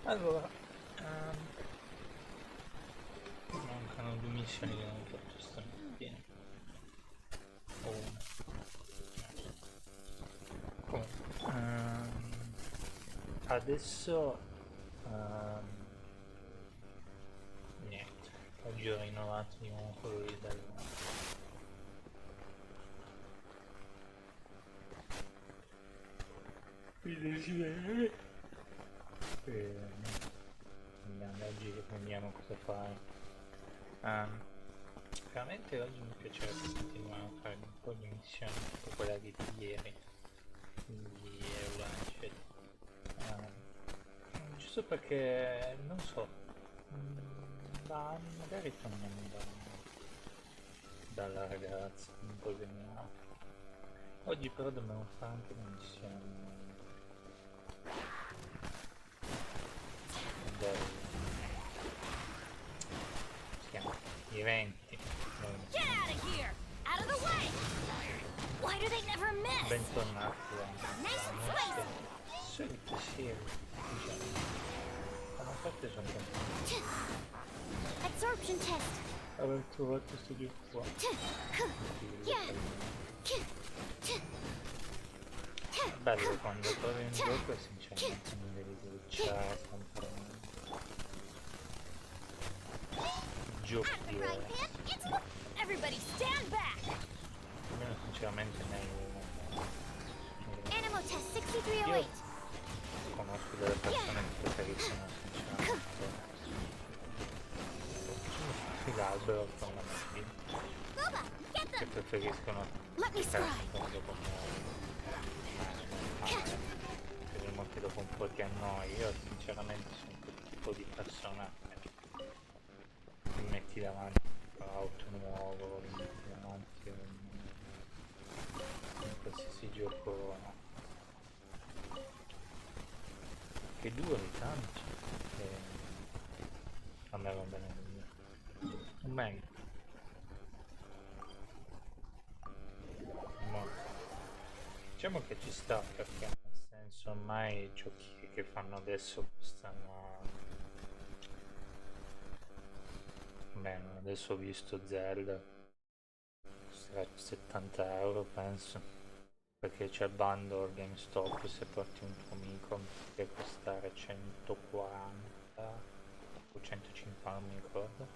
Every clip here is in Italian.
Allora, mancano 2 missioni che non ho fatto stamattina. O una. Comunque, adesso niente, oggi ho rinnovato di nuovo quello lì il desiderio. E andiamo oggi, vediamo cosa fare. Veramente oggi mi piacerebbe continuare a fare un po' di missioni tipo quella di ieri, di Eulancet. Giusto perché non so, ma magari torniamo dalla ragazza, un po' veniamo. Oggi però dobbiamo fare anche una missione del, si chiama, gli eventi. Get out of here! Out of the way! Why do they never miss? Bentornati Nice and da spicy! solita serie, diciamo. Da una parte sono contento. Absorption test! Aver trovato questo gioco qua. È bello quando trovi un gioco e sinceramente non devi switchare sempre giochi diversi. Everybody stand back! Almeno sinceramente Animal test io 6308. conosco delle persone che preferiscono sinceramente l'albero con la mattina, Booba, get che them! preferiscono Let me giocare scry! dopo per molti dopo un po' ti annoi. Io sinceramente sono quel tipo di persona che ti metti davanti un auto nuovo, ti metti davanti un qualsiasi gioco che duri tanto e a me va bene così. O meglio, no. Diciamo che ci sta perché nel senso ormai i giochi che fanno adesso costano. Bene, adesso ho visto Zelda, costerà 70 € penso, perché c'è il bundle GameStop, se porti un tuo amico deve costare 140 o 150, non mi ricordo,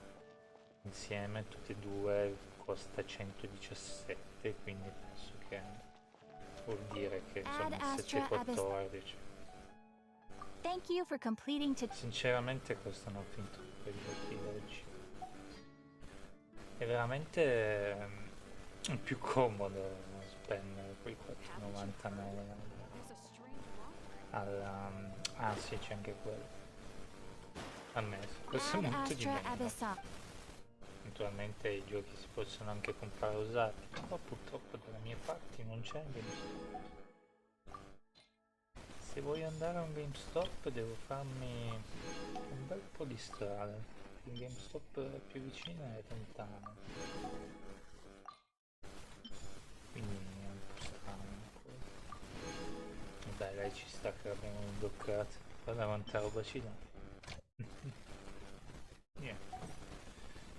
insieme tutti e due costa 117, quindi penso che vuol dire che insomma 714. Thank you for completing to... Sinceramente costano fin troppo i giochi oggi. È veramente più comodo spendere quei 4,99 ah sì, c'è anche quello. Ammesso, questo è molto di meno. Naturalmente i giochi si possono anche comprare usati, però purtroppo dalle mie parti non c'è GameStop. Se voglio andare a un GameStop devo farmi un bel po' di strada. Il GameStop più vicino è lontano, quindi è un po' strano. Vabbè, lei ci sta che l'abbiamo bloccato, guarda quanta roba ci dà. Niente,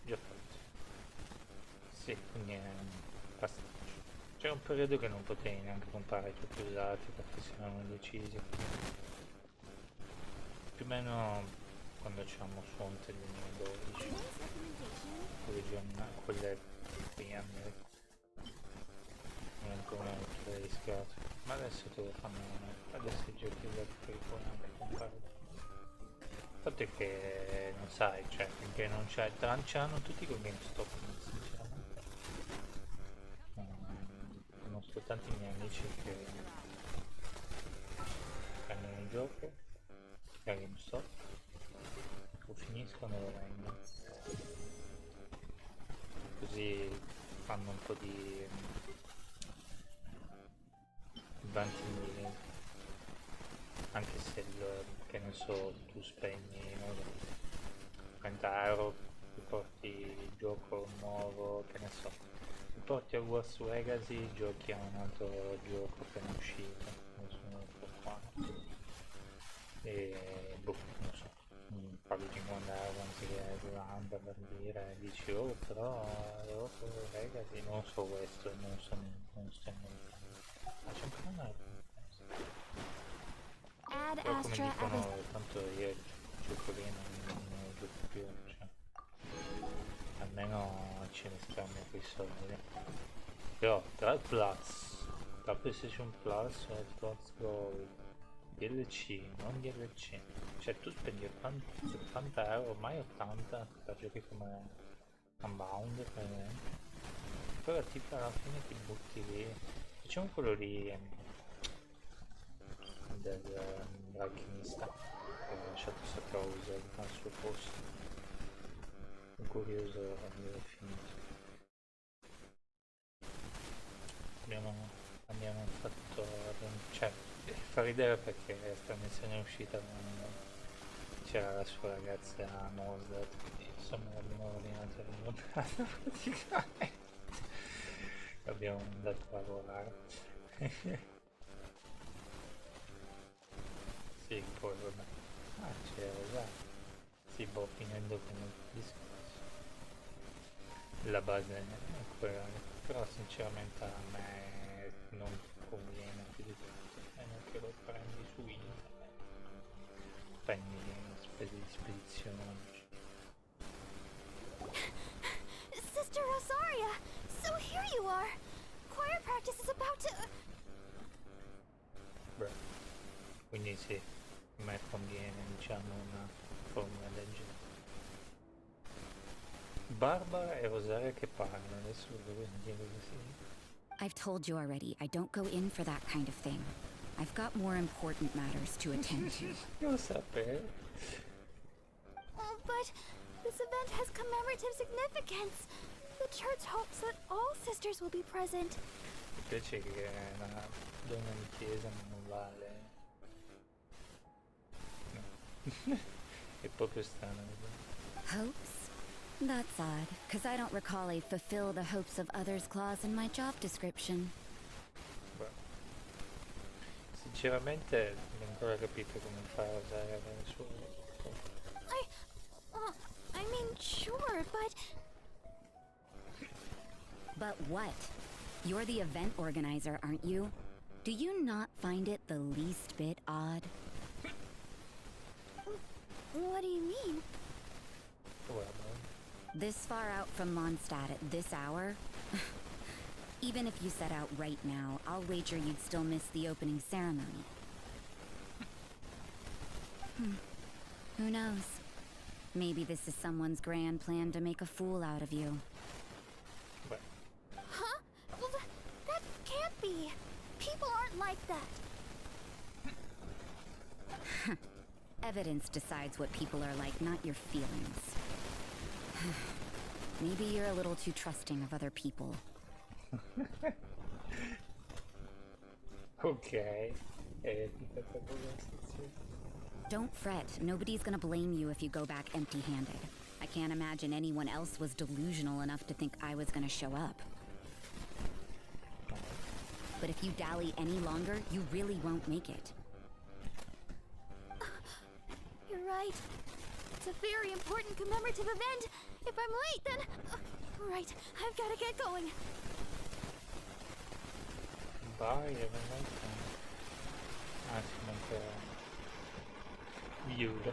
già fatto. Sì, quindi è un passaggio. C'era un periodo che non potevi neanche comprare giochi usati perché si erano decisi. Più o meno quando c'eravamo su Onte 2012, quelle prime, non ancora molto rischiato. Ma adesso te lo fanno, adesso i giochi usati che puoi anche comprare. Il fatto è che non sai, cioè finché non c'è, tranciano tutti con GameStop, sinceramente. Conosco tanti miei amici che prendono il gioco da GameStop, lo finiscono e lo vendono. Così fanno un po' di banchini, anche se che ne so, tu spendi non lo so, 30 €, ti porti il gioco nuovo, che ne so, ti porti a Wars Legacy, giochi a un altro gioco appena uscito, non so quanto, e boh, non so, Luigi incontrare quando si chiede su rampa per dire, dici oh però ragazzi non so questo, non sto inventando. Ma c'è ancora una recompensa. Add Però come Astra at dicono, the... tanto io il giocolino non lo gioco più, cioè almeno ci risparmio quei soldi. Però tra il Plus, la PlayStation Plus, Xbox Gold, DLC, non DLC, cioè tu spendi 80 euro, ormai 80 per giochi come Unbound per esempio, però tipo alla fine ti butti lì, facciamo quello lì dell'alchimista che ha lasciato sta causa al suo posto, sono curioso di aver finito. Abbiamo fatto, cioè fa ridere perché sta missione è uscita quando c'era la sua ragazza a Mosdar, quindi insomma l'abbiamo ordinato e rimontato praticamente, l'abbiamo mandato a lavorare. Sì, poi vabbè, c'era già, sì, boh, finendo con il discorso, la base è quella, però sinceramente a me non conviene più di tanto, è che lo prendi su internet, prendi spese di spedizione. Sister Rosaria! So here you are! Choir practice is about to... Beh, quindi sì, a me conviene diciamo una formula del genere. Barbara e Rosaria che parlano, adesso devo dire così. I've told you already, I don't go in for that kind of thing. I've got more important matters to attend to. Lo sapevo. Oh, but this event has commemorative significance. The church hopes that all sisters will be present. Mi piace che una donna di chiesa non vale. No. È proprio strano. Hopes? That's odd, because I don't recall a fulfill the hopes of others clause in my job description. Beh, sinceramente non ho ancora capito come fare a usare le sue. I mean, sure, but... But what? You're the event organizer, aren't you? Do you not find it the least bit odd? What do you mean? Well, This far out from Mondstadt at this hour? Even if you set out right now, I'll wager you'd still miss the opening ceremony. Who knows? Maybe this is someone's grand plan to make a fool out of you. beh, Huh? Well, that can't be. People aren't like that. Evidence decides what people are like, not your feelings. Maybe you're a little too trusting of other people. ok. Tutta questa conversazione. Don't fret, nobody's gonna blame you if you go back empty-handed. I can't imagine anyone else was delusional enough to think I was gonna show up. But if you dally any longer, you really won't make it. You're right. It's a very important commemorative event. If I'm late, then... right, I've got to get going. Vai, è veramente... Ah, sì, manca... Viuda.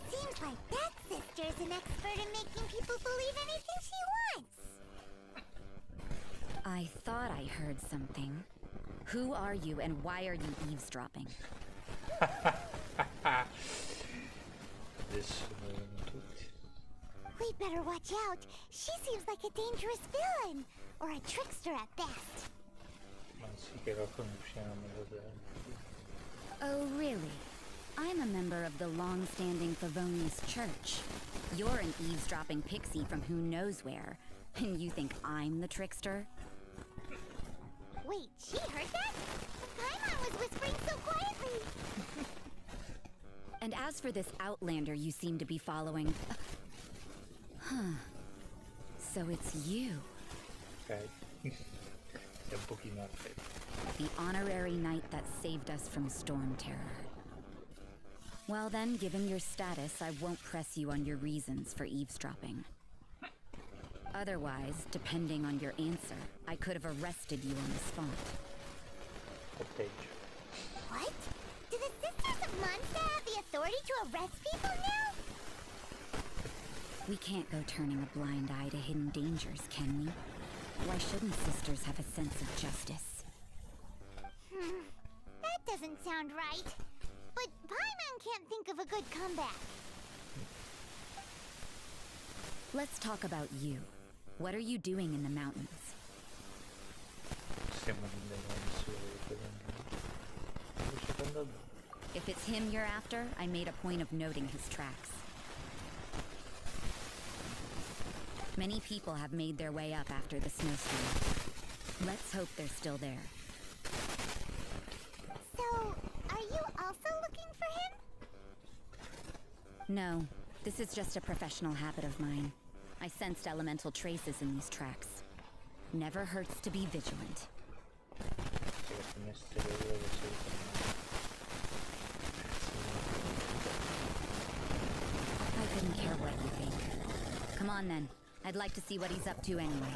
Seems like that sister's an expert in making people believe anything she wants. I thought I heard something. Who are you and why are you eavesdropping? Adesso muoiono tutti. We'd better watch out. She seems like a dangerous villain. Or a trickster at best. Ma sì che lo conosciamo, lo sappiamo. Oh, really? I'm a member of the long-standing Favonius Church. You're an eavesdropping pixie from who knows where. And you think I'm the trickster? Wait, she heard that? Paimon was whispering so quietly. And as for this outlander you seem to be following... Huh. So it's you. Ok. È un pochino a freddo. The honorary knight that saved us from storm terror. Well then, given your status, I won't press you on your reasons for eavesdropping. Otherwise, depending on your answer, I could have arrested you on the spot. What page? What? Do the Sisters of Monster have the authority to arrest people now? We can't go turning a blind eye to hidden dangers, can we? Why shouldn't sisters have a sense of justice? That doesn't sound right. But Paimon can't think of a good comeback. Let's talk about you. What are you doing in the mountains? Stiamo andando su dove sto andando. If it's him you're after, I made a point of noting his tracks. Many people have made their way up after the snowstorm. Let's hope they're still there. So, are you also looking for him? No, this is just a professional habit of mine. I sensed elemental traces in these tracks. Never hurts to be vigilant. I couldn't care what you think. Come on then. I'd like to see what he's up to anyway.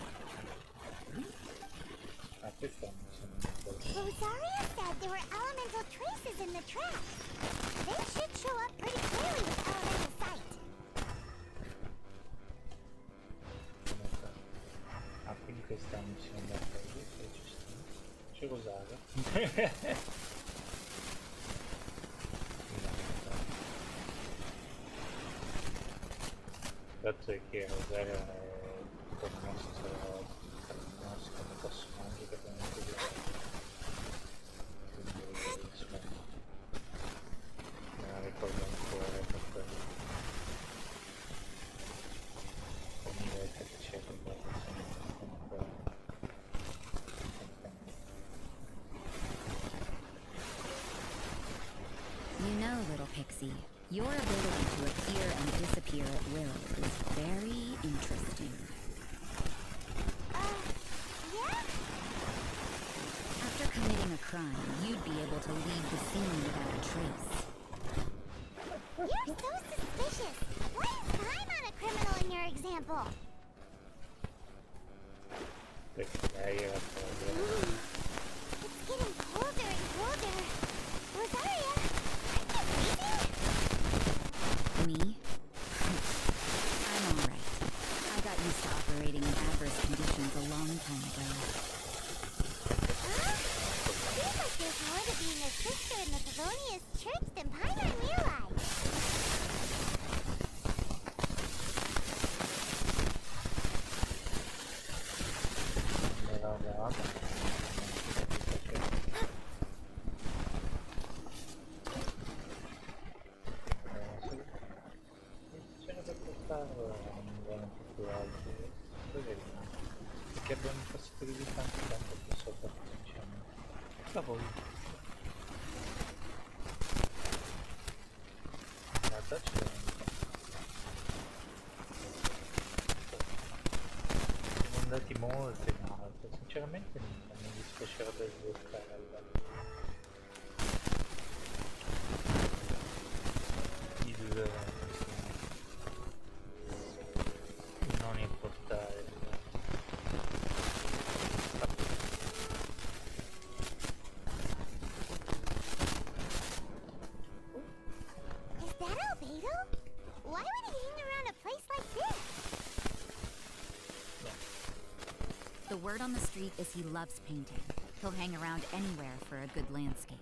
Rosaria said there were elemental traces in the tracks. They should show up pretty clearly with elemental sight. Ah, quindi questa missione da fare è giusto. C'è Rosaria. Il fatto è che Rosaria è il nostro personaggio che abbiamo studiato. Quindi insomma, me la ricordo ancora per quello. Ogni volta che c'è qualcosa comunque. You know, little pixie, your ability to appear and disappear at will is very interesting. Yeah? After committing a crime, you'd be able to leave the scene without a trace. You're so suspicious. Why is Paimon a criminal in your example? Perché lei era proprio... It's getting colder and colder. Rosaria, aren't you freezing? Me? I'm alright. I got used to operating in adverse conditions a long time ago. Seems like there's more to being a sister in the Pavonius Church than Paimon realized. C'era da portarlo un buon più alto, perché abbiamo passato di tanto tempo qui sopra, diciamo. La voglio. In realtà c'è siamo andati molto in alto, sinceramente non mi dispiacerebbe sbloccare il non importare Is that Albedo? Why would he hang around a place like this? The word on the street is he loves painting. He'll hang around anywhere for a good landscape.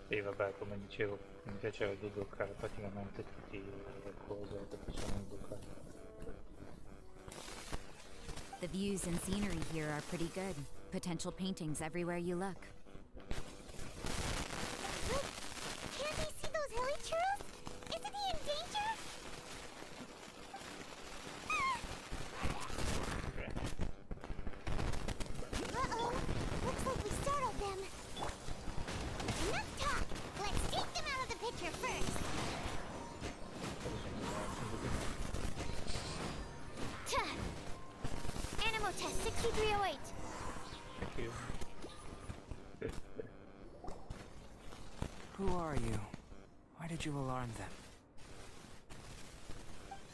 e vabbè, come dicevo, mi piacerebbe sbloccare praticamente tutte le cose che possiamo sbloccare. The views and scenery here are pretty good. Potential paintings everywhere you look. Look, can't he see those hilly churros? Isn't he in danger? Uh-oh, looks like we startled them. Enough talk. Let's take them out of the picture first. Animal test 6308. Thank you. Who are you? Why did you alarm them?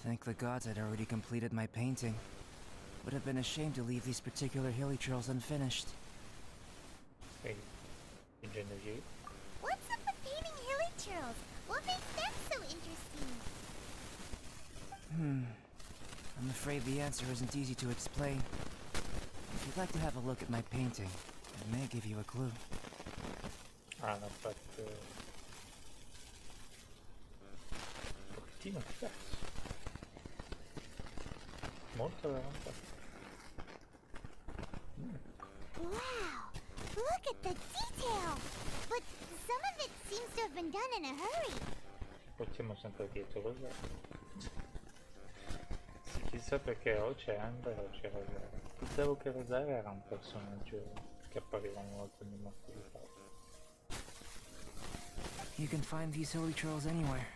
Thank the gods I'd already completed my painting. Would have been a shame to leave these particular hilly trails unfinished. Hey, ingegnerie. What's up with painting hilly trails? What makes them so interesting? I'm afraid the answer isn't easy to explain. If you'd like to have a look at my painting, it may give you a clue. Ah, hanno fatto un pochettino diverso. Molto avanzato. Wow, look at the detail! But some of it seems to have been done in a hurry. Portiamo sempre dietro Rosario. Sì, chissà perché o c'è Amber o c'è Rosario. Pensavo che Rosario era un personaggio che appariva molto nel morto di Paolo. You can find these hilly trails anywhere.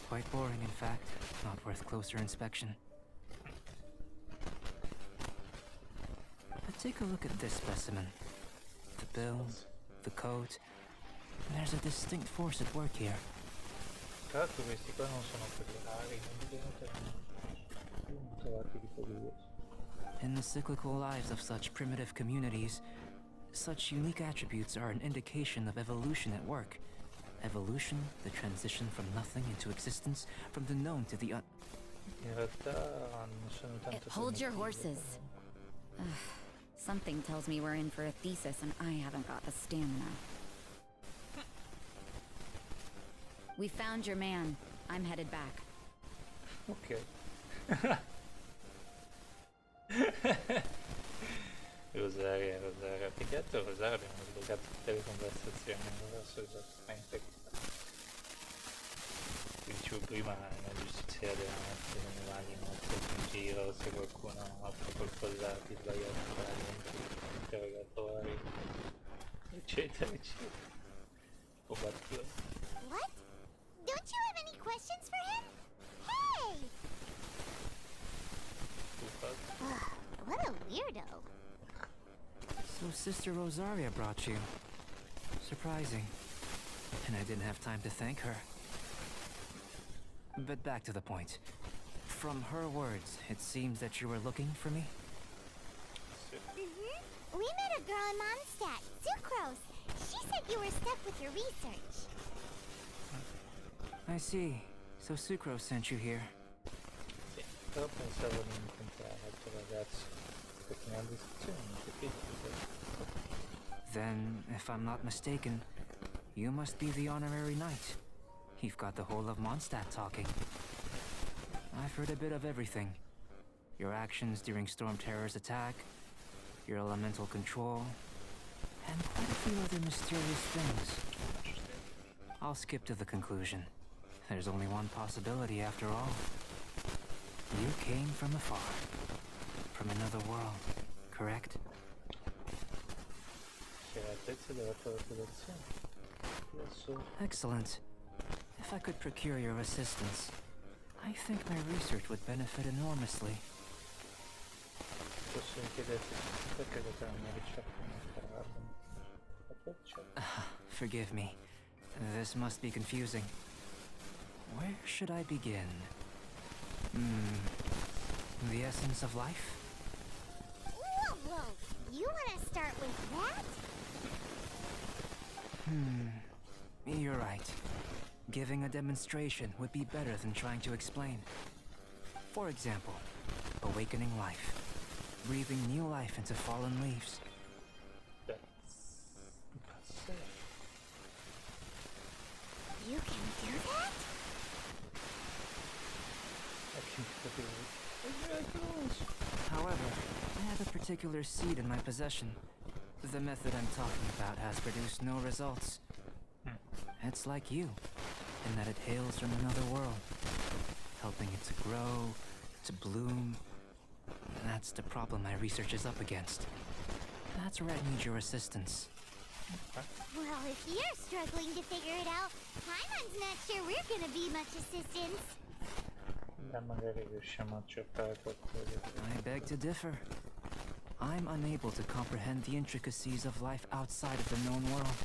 Quite boring, in fact. Not worth closer inspection. But take a look at this specimen. The build, the coat. There's a distinct force at work here. Tra l'altro questi qua non sono quelli rari, non li trovati tipo due. In the cyclical lives of such primitive communities, such unique attributes are an indication of evolution at work. Evolution, the transition from nothing into existence, from the known to the In realtà non sono tanto... Hold your horses. Something tells me we're in for a thesis and I haven't got the stamina. We found your man. I'm headed back. Ok. Rosaria, più che altro Rosaria abbiamo sbloccato tutte le conversazioni, non so esattamente cosa. Ti dicevo prima, la giustizia deve mettere le varie notte in giro, se qualcuno fa qualcosa di sbagliato tra interrogatori, eccetera, eccetera. O battute. What? Don't you have any questions for him? Hey! Ugh, what a weirdo. So Sister Rosaria brought you. Surprising. And I didn't have time to thank her. But back to the point. From her words, it seems that you were looking for me? We met a girl in Mondstadt, Sucrose. She said you were stuck with your research. I see. So Sucrose sent you here. Sì, però pensavo di incontrare l'altro ragazzo, perché nella descrizione non capisco. Then, if I'm not mistaken, you must be the honorary knight. You've got the whole of Mondstadt talking. I've heard a bit of everything. Your actions during Storm Terror's attack, your elemental control, and quite a few other mysterious things. I'll skip to the conclusion. There's only one possibility after all. You came from afar. From another world, correct? Excellent. If I could procure your assistance, I think my research would benefit enormously. Posso chiederti perché dovrei una ricerca in altro. Forgive me. This must be confusing. Where should I begin? The essence of life? Whoa, whoa! You want to start with that? You're right. Giving a demonstration would be better than trying to explain. For example, awakening life. Breathing new life into fallen leaves. You can do that? However, I have a particular seed in my possession. The method I'm talking about has produced no results. It's like you, in that it hails from another world, helping it to grow, to bloom. That's the problem my research is up against. That's where I need your assistance. Well, if you're struggling to figure it out, Paimon's not sure we're gonna be much assistance. Magari riusciamo a cercare qualcosa. I beg to differ. I'm unable to comprehend the intricacies of life outside of the known world.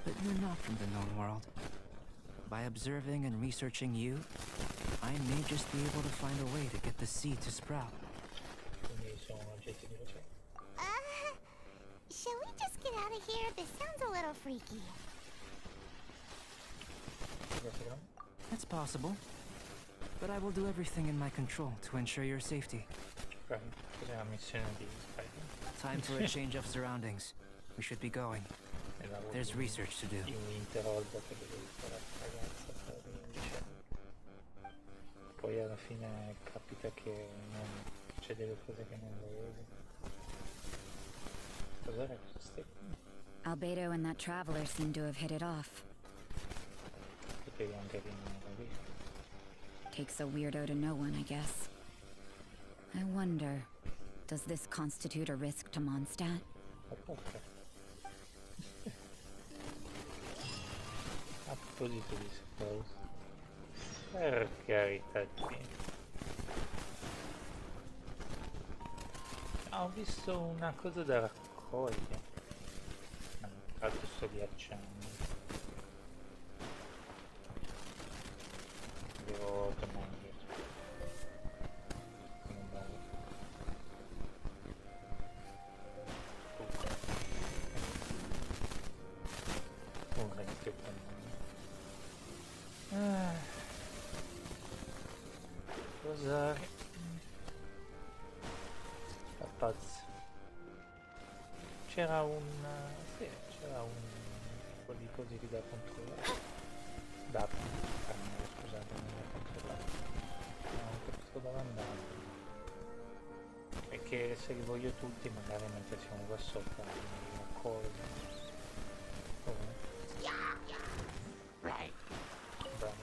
But you're not from the known world. By observing and researching you, I may just be able to find a way to get the seed to sprout. Quindi sono oggetti di ricerca. Shall we just get out of here? This sounds a little freaky. It's possible. But I will do everything in my control to ensure your safety. Ok, cos'è la missione di Spider? Time for a change of surroundings. We should be going. There's research to do. In Winterhold che deve fare la ragazza per vince. Poi alla fine capita che non c'è delle cose che non volevi. Cos'era questo stecchino? Albedo and that traveler seem to have hit it off. Potevi anche rimanere lì. Takes a weirdo to know one, I guess. I wonder, does this constitute a risk to Mondstadt? Ma porca. A proposito di suppose. Per carità di Dio. Ho visto una cosa da raccogliere. Tra l'altro sto ghiacciando. Devo tornare indietro. Non bello. Un ragazzo con Rosari. Pazzo. C'era un... sì, c'era un po' di cose lì da controllare. Scusate, non da controllare. Non ho capito dove andare. E che se li voglio tutti magari mentre siamo qua sopra mi raccolgo. Right. Bravo.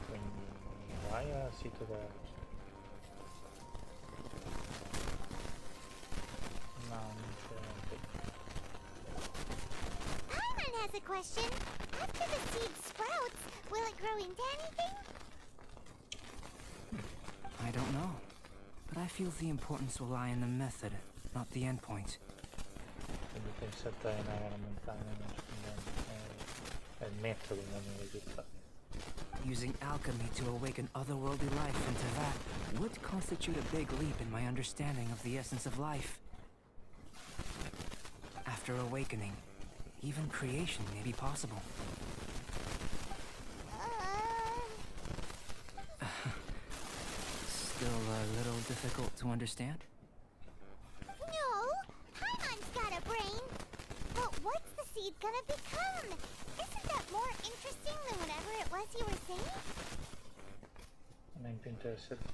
Quindi vai al sito della ricerca. No, non c'è niente. Paimon has a question. After the seed sprouts, will it grow into anything? I don't know. But I feel the importance will lie in the method, not the endpoint. Quindi pensate a una montagna è il metodo, non il risultato. Using alchemy to awaken otherworldly life into that would constitute a big leap in my understanding of the essence of life. After awakening, even creation may be possible. Still a little difficult to understand? No, Paimon's got a brain. But what's the seed gonna become? Isn't that more interesting than whatever it was you were saying? Non è più interessante.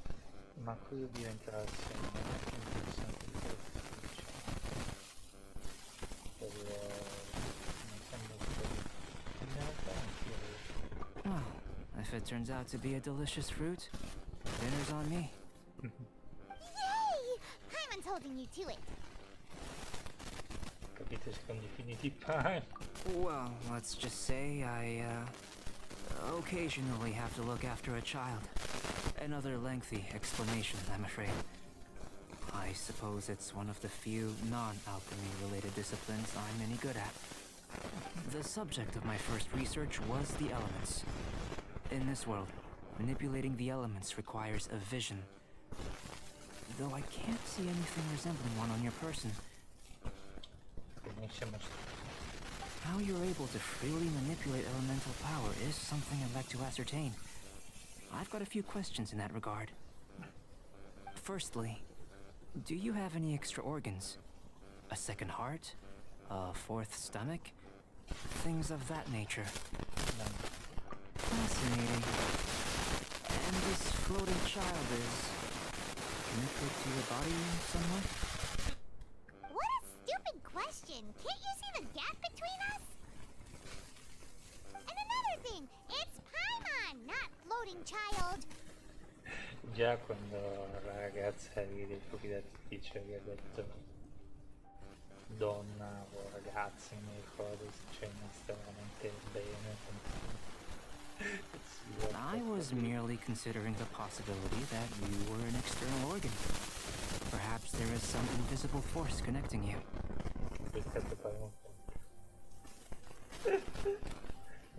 Ma cosa diventerà se non è più interessante di quello che sto dicendo? Non sembra che... in realtà anch'io... Well, if it turns out to be a delicious fruit, dinner's on me. Yay! Paimon's holding you to it. Capite secondo i fini di pane? Well, let's just say I, occasionally have to look after a child. Another lengthy explanation, I'm afraid. I suppose it's one of the few non-alchemy related disciplines I'm any good at. The subject of my first research was the elements. In this world, manipulating the elements requires a vision. Though I can't see anything resembling one on your person. How you're able to freely manipulate elemental power is something I'd like to ascertain. I've got a few questions in that regard. Firstly, do you have any extra organs? A second heart? A fourth stomach? Things of that nature. Fascinating. And this floating child is connected to your body in some way? What a stupid question! Can't you see the gap between us? And another thing, it's Paimon, not floating child. Già quando la ragazza lì dei fuochi d'artificio che ha detto donna o ragazza, non mi ricordo se c'è rimasta veramente bene. I was merely considering the possibility that you were an external organ. Perhaps Perhaps there is some invisible force connecting you. Peccato poi un po'.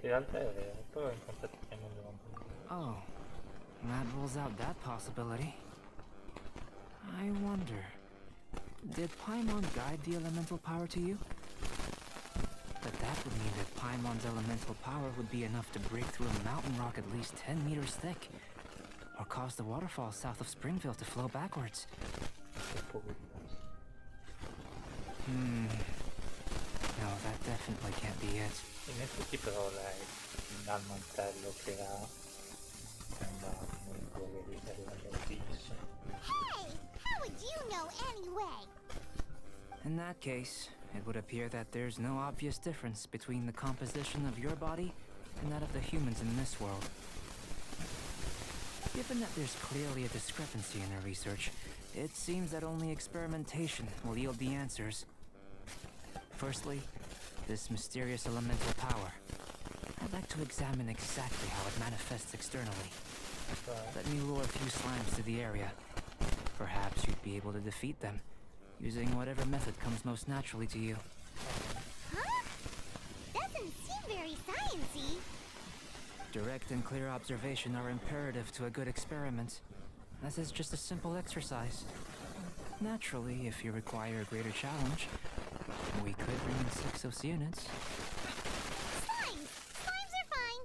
In realtà è vero, però in contatto con il mondo. Oh, that rules out that possibility. I wonder, did Paimon guide the elemental power to you? But that would mean that Paimon's elemental power would be enough to break through a mountain rock at least 10 meters thick, or cause the waterfall south of Springville to flow backwards. No, that definitely can't be it. In effetti però lei, dal mantello che ha, sembra comunque che fisso. Hey! How would you know anyway? In that case, it would appear that there's no obvious difference between the composition of your body and that of the humans in this world. Given that there's clearly a discrepancy in our research, it seems that only experimentation will yield the answers. Firstly, this mysterious elemental power. I'd like to examine exactly how it manifests externally. Let me lure a few slimes to the area. Perhaps you'd be able to defeat them, using whatever method comes most naturally to you. Huh? Doesn't seem very sciencey. Direct and clear observation are imperative to a good experiment. This is just a simple exercise. Naturally, if you require a greater challenge, we could bring in 6 Oceanids. Slimes! Slimes are fine.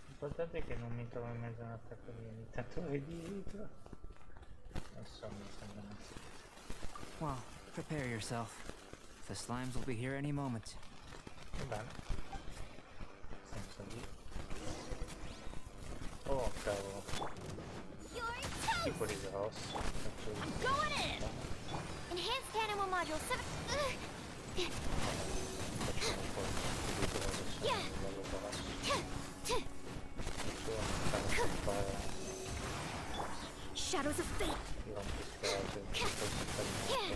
L'importante è che non mi trovo in mezzo a un attacco di imitatori di vita. Adesso mi sembra una... Well, prepare yourself. The slimes will be here any moment. Va bene. Senza di... Oh, cavolo. You're toast! Tipo di grosso. Going in! Enhanced animal module 7... Facciamo un po' di grosso. Yeah. Bello grosso. Shadows of fate! Io non ti spiace, poi si fa di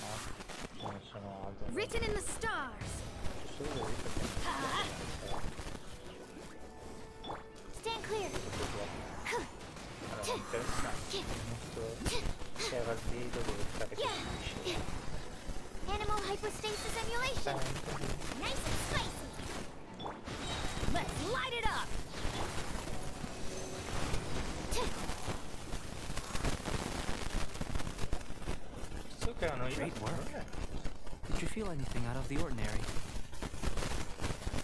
no, ce ne sono altre. Written in the stars! Solo lì perché Stand clear! allora, interessante. Il mostro c'era il video dove fare che finisce. Animal hypostasis emulation! Nice and spicy! Let's light it up! So che erano io. Great work. Did you feel anything out of the ordinary?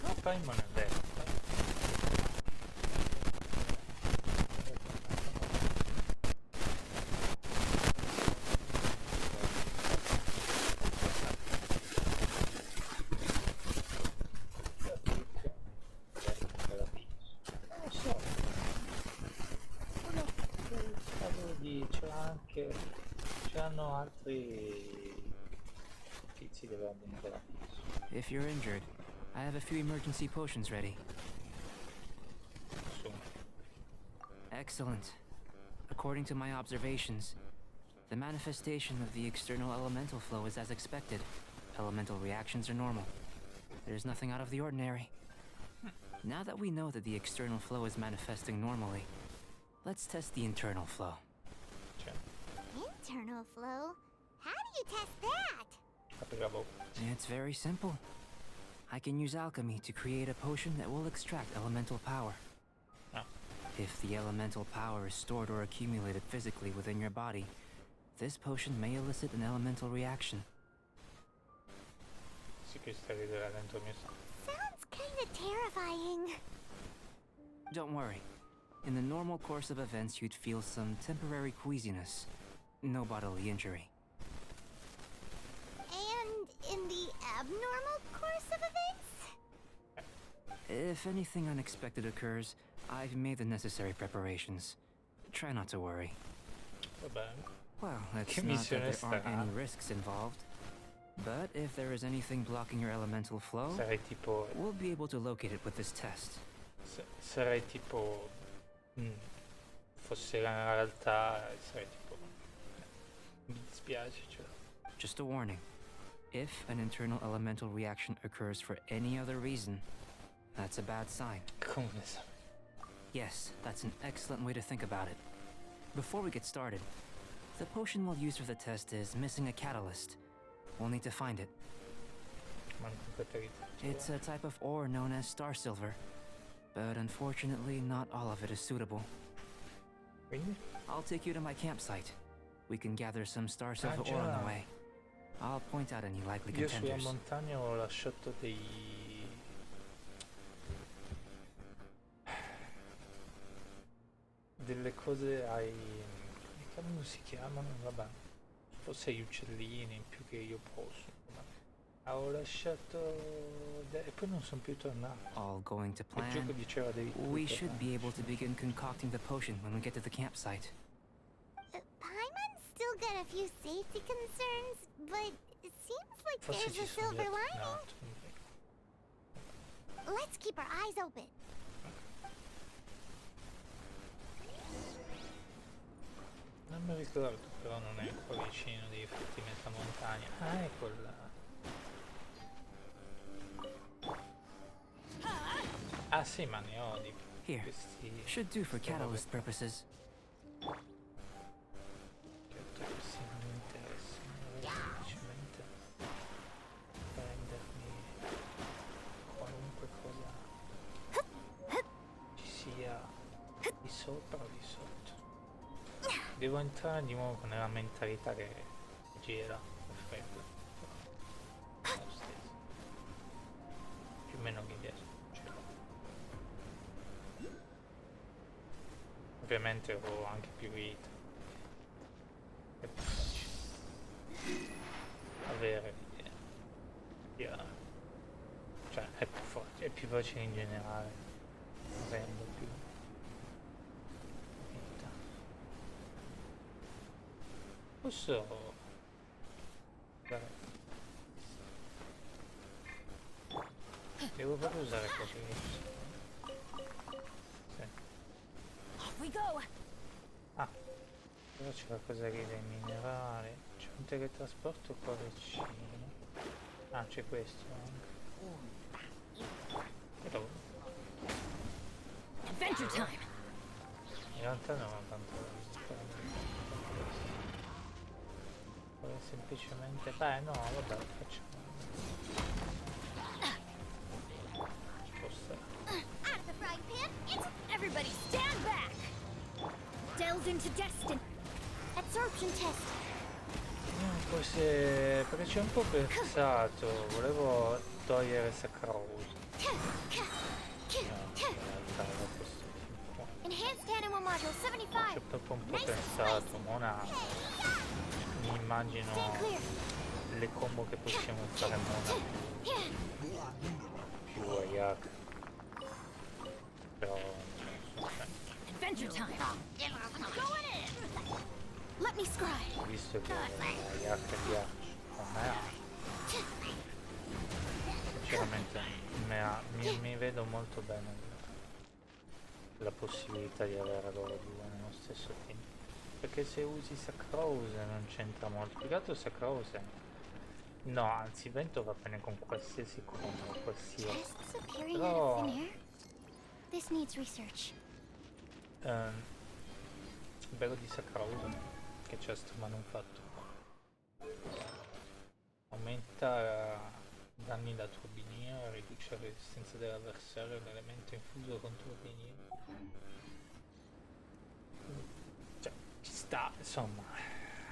No, poi non è vero. C'erano altri tizi della Domenica. If you're injured, I have a few emergency potions ready. Su. Excellent. According to my observations, the manifestation of the external elemental flow is as expected. Elemental reactions are normal. There's nothing out of the ordinary. Now that we know that the external flow is manifesting normally, let's test the internal flow. Cioè, Internal flow? How do you test that? apri la bocca. It's very simple. I can use alchemy to create a potion that will extract elemental power. Ah, If the elemental power is stored or accumulated physically within your body, this potion may elicit an elemental reaction. sì che stai vedendo dentro il mio sangue. Sounds kinda terrifying. Don't worry. In the normal course of events, you'd feel some temporary queasiness. No bodily injury. And in the abnormal course of events? If anything unexpected occurs, I've made the necessary preparations. Try not to worry. Va bene. Well, it's Che not that missione there aren't strana. any risks involved. But if there is anything blocking your elemental flow, Sarei tipo... we'll be able to locate it with this test. sarei tipo... fosse in realtà... sarei tipo... mi dispiace, cioè... Just a warning. If an internal elemental reaction occurs for any other reason, that's a bad sign. Come ne so? Yes, that's an excellent way to think about it. Before we get started, the potion we'll use for the test is missing a catalyst. We'll need to find it. It's a type of ore known as star silver, but unfortunately not all of it is suitable. Quindi? I'll take you to my campsite. We can gather some star silver ore on the way. I'll point out any likely Io sulla contenders. montagna ho lasciato delle cose ai... come si chiamano? Vabbè, forse gli uccellini in più che io posso. Vabbè. Ho lasciato... e poi non sono più tornato. All going to Il gioco plan. diceva devi We should be able to begin concocting the potion when we get to the campsite. Paimon's still got a few safety concerns, but it seems like Forse there's ci a sono silver gli lining. altri. Let's keep our eyes open. Non mi ricordo, però non è qua vicino dei frutti mezza montagna. Ah, ecco là. Ah sì, ma ne ho di Here. questi... Should do for queste robe catalyst qua. purposes. Certo, questi non mi interessano, volevo semplicemente prendermi qualunque cosa ci sia di sopra o di sotto. Devo entrare di nuovo nella mentalità che gira per freddo. Lo stesso. Più o meno che adesso ce l'ho. Ovviamente ho anche più vita. È più facile avere l'idea. Cioè è più forte, è più facile in generale. Avendo più vita. Posso... Vabbè. Devo proprio usare cose che sì. Off we go! Ah, però c'è la cosa lì dei minerali. C'è un teletrasporto qua vicino. Ah, c'è questo anche. Però Adventure time! in realtà non ho tanto da visitare. Vorrei semplicemente... Beh, no, vabbè, facciamo. Spostare. Out of the frying pan, into Everybody stand back! Delve into destiny! absorption test. Forse... perché c'è un po' pensato. Volevo togliere Sacrose. In realtà era questo qua. Enhanced animal module Ci 75. ho proprio un po' pensato, Mona. Mi immagino Stand clear. le combo che possiamo fare Mona più Ayak. Però non so, Adventure time! Going in! Let me scry! visto che Ayak è ghiaccio, a me sinceramente mi vedo molto bene la possibilità di avere loro due nello stesso team. Perché se usi Sacrose non c'entra molto. Più che altro Sacrose. No, anzi Vento va bene con qualsiasi combo, qualsiasi. Tests appearing out of Però thin air. This needs research. il bello di Sacrose che c'è sto manufatto. Aumenta danni da turbinio, riduce la resistenza dell'avversario all'elemento infuso con turbinio. Cioè, ci sta, insomma,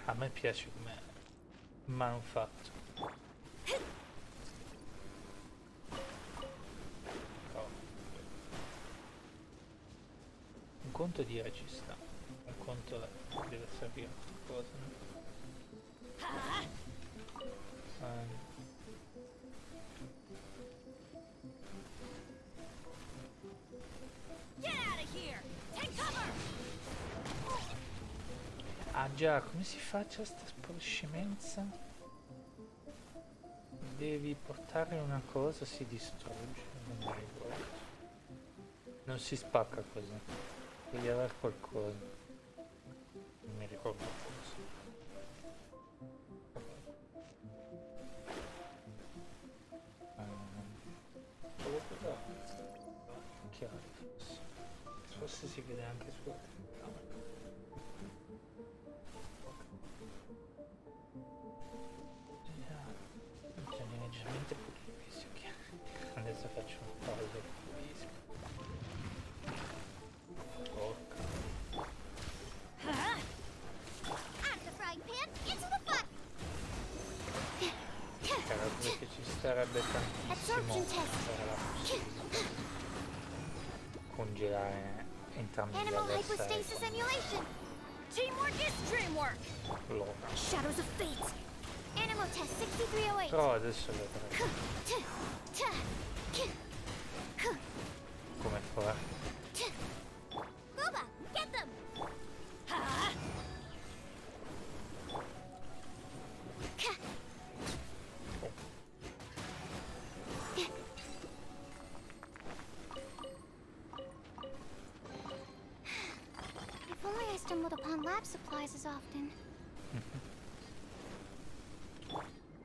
a me piace come manufatto. Però, un conto è dire ci sta, un conto deve servire a qualcosa. Get out of here! Take cover! Ah già, come si faccia sta sporscemenza? Devi portare una cosa, si distrugge, non mi ricordo. Non si spacca così. Devi avere qualcosa. Non mi ricordo cosa. Devo portare chiaro forse. forse si vede anche sulla telecamera. Bisogna leggermente più viso che adesso faccio un pausa più viso. Porca. Out the frying pan, into the pot. Era perché ci starebbe tantissimo Absorption test. per la possibilità di congelare entrambi gli Animal avversari hypostasis con emulation. Teamwork is dreamwork. l'ora. Shadows of fate. Animal test 6308. Però adesso vedremo come fare. Booba, get them. If only I stumbled upon lab supplies as often.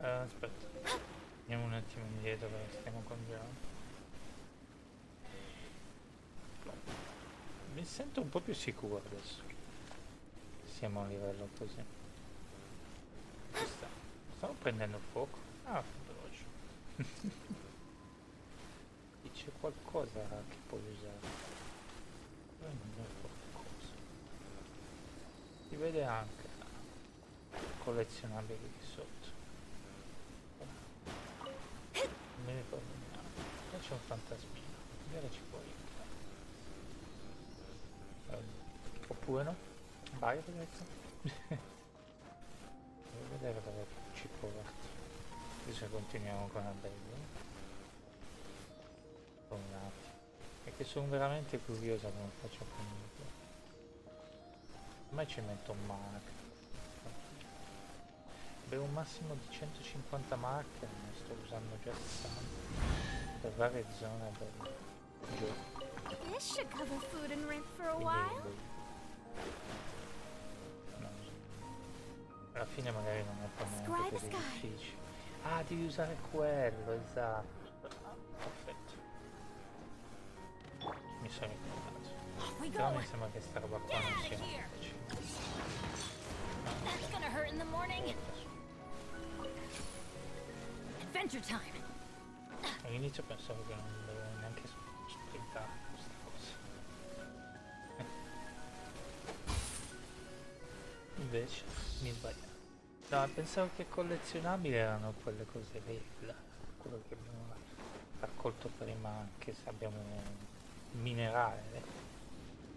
Aspetta, andiamo un attimo indietro perché stiamo congelando. Mi sento un po' più sicuro adesso. Siamo a un livello così. Stavo prendendo fuoco. Ah, veloce. Qui c'è qualcosa che puoi usare. Prendere qualcosa. Si vede anche collezionabili qui sotto. Non mi ricordo neanche. Qua c'è un fantasmino. Magari ci può aiutare. Oppure no? Vai, ragazzi. Devo vedere dove ci porta. Adesso continuiamo con la bella. Un attimo. È che sono veramente curiosa come faccio comunque. Ormai ci metto un mark. Avevo un massimo di 150 marche, ne sto usando già 60 per varie zone del gioco. This should cover food and rent for a Quindi, while. non so. Alla fine magari non è per neanche Scribe così Sky. difficile. Ah, devi usare quello, esatto. Perfetto. Mi sono ricordato. We Però go. mi sembra che sta roba qua non sia here. facile. That's gonna hurt in the morning. Adventure time. All'inizio pensavo che non dovevo neanche sprintare questa cosa. Invece mi sbaglio. No, pensavo che collezionabili erano quelle cose lì, quello che abbiamo raccolto prima, anche se abbiamo il minerale.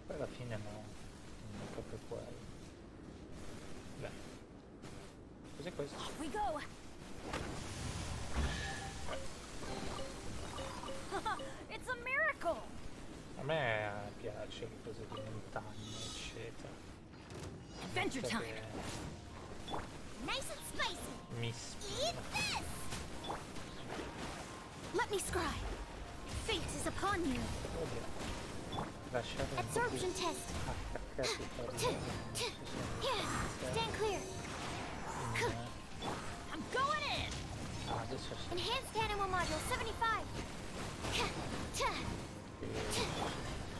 Poi alla fine no, non è proprio quello. Beh. Cos'è questo? We go. It's a miracle. A me piace le cose di montagne, eccetera. Adventure Penso time. che Nice and spicy. mi Eat this. Let me scry. Fate is upon you. lasciare un po' più Absorption test. attaccati tra di loro, non so se Yeah. Stand clear. I'm going in. adesso sì. Enhanced animal module 75.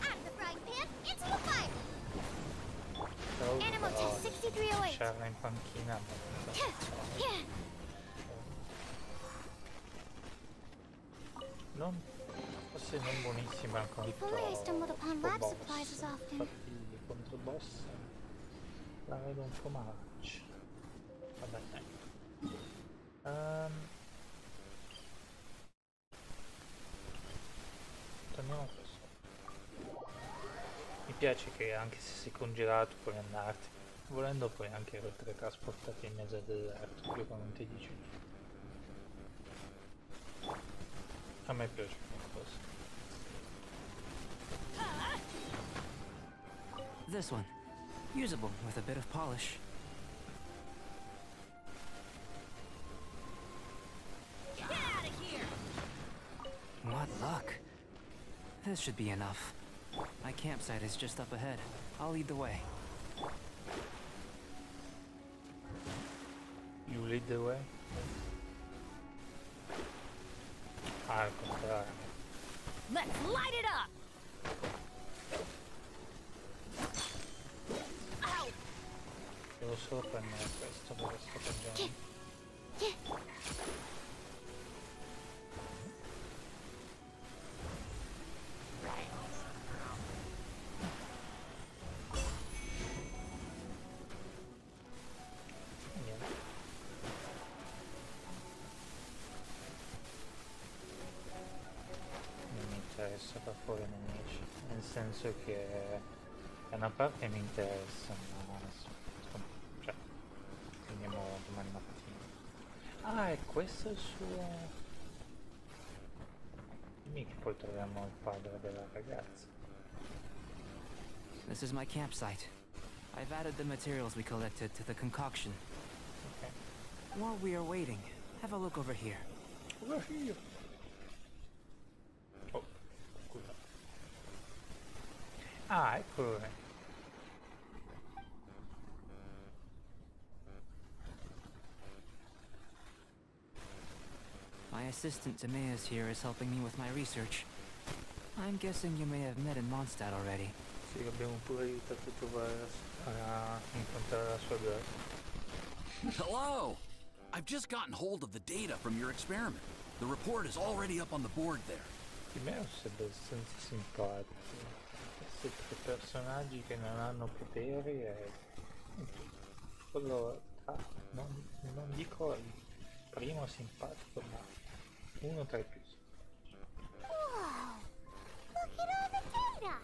Out of the frying pan, into the fire. Animal test 6308. Lasciarla in panchina Yeah. non forse non buonissima If contro only I stumbled upon lab boss. supplies as often. Infatti contro boss la vedo un po' malaccia. Vabbè, dai. Torniamo a questo. Mi piace che anche se sei congelato puoi andarti. Volendo puoi anche teletrasportarti in mezzo al deserto, qui qua non ti dici niente. A me piace come cosa. This one. Usable with a bit of polish. Get out of here. What luck. This should be enough. My campsite is just up ahead. I'll lead the way. You lead the way? Ah, al contrario. Let's light it up. Devo solo prendere questo perché sto prendendo. Niente. Non mi interessa far fuori nemici, nel senso che da una parte mi interessa, ma cioè, vediamo domani mattina. Ah, e questo è il suo... Dimmi che poi troviamo il padre della ragazza. This is my campsite. I've added the materials we collected to the concoction. Ok. While we are waiting, have a look over here. Over here. Oh, scusa. Ah, eccolo. My assistant Timaeus here is helping me with my research. I'm guessing you may have met in Mondstadt already. Sì, l'abbiamo pure aiutato a trovare a incontrare la sua girl. Hello! I've just gotten hold of the data from your experiment. The report is already up on the board there. Di me sembra abbastanza simpatico. Questi tre personaggi che non hanno poteri e... quello... non dico il primo simpatico, ma uno tra i più. Whoa! Look at all the data!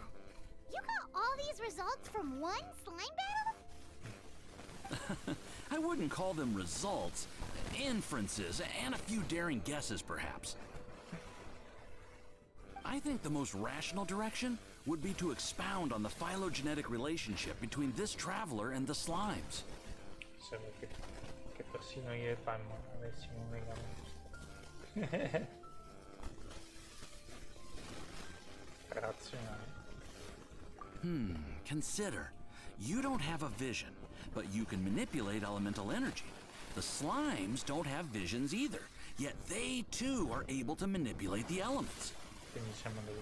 You got all these results from one slime battle? I wouldn't call them results, inferences, and a few daring guesses perhaps. I think the most rational direction would be to expound on the phylogenetic relationship between this traveler and the slimes. Sembra che persino io e Pam avessimo un legame razionale. Consider, you don't have a vision, but you can manipulate elemental energy. The slimes don't have visions either, yet they too are able to manipulate the elements. Quindi siamo degli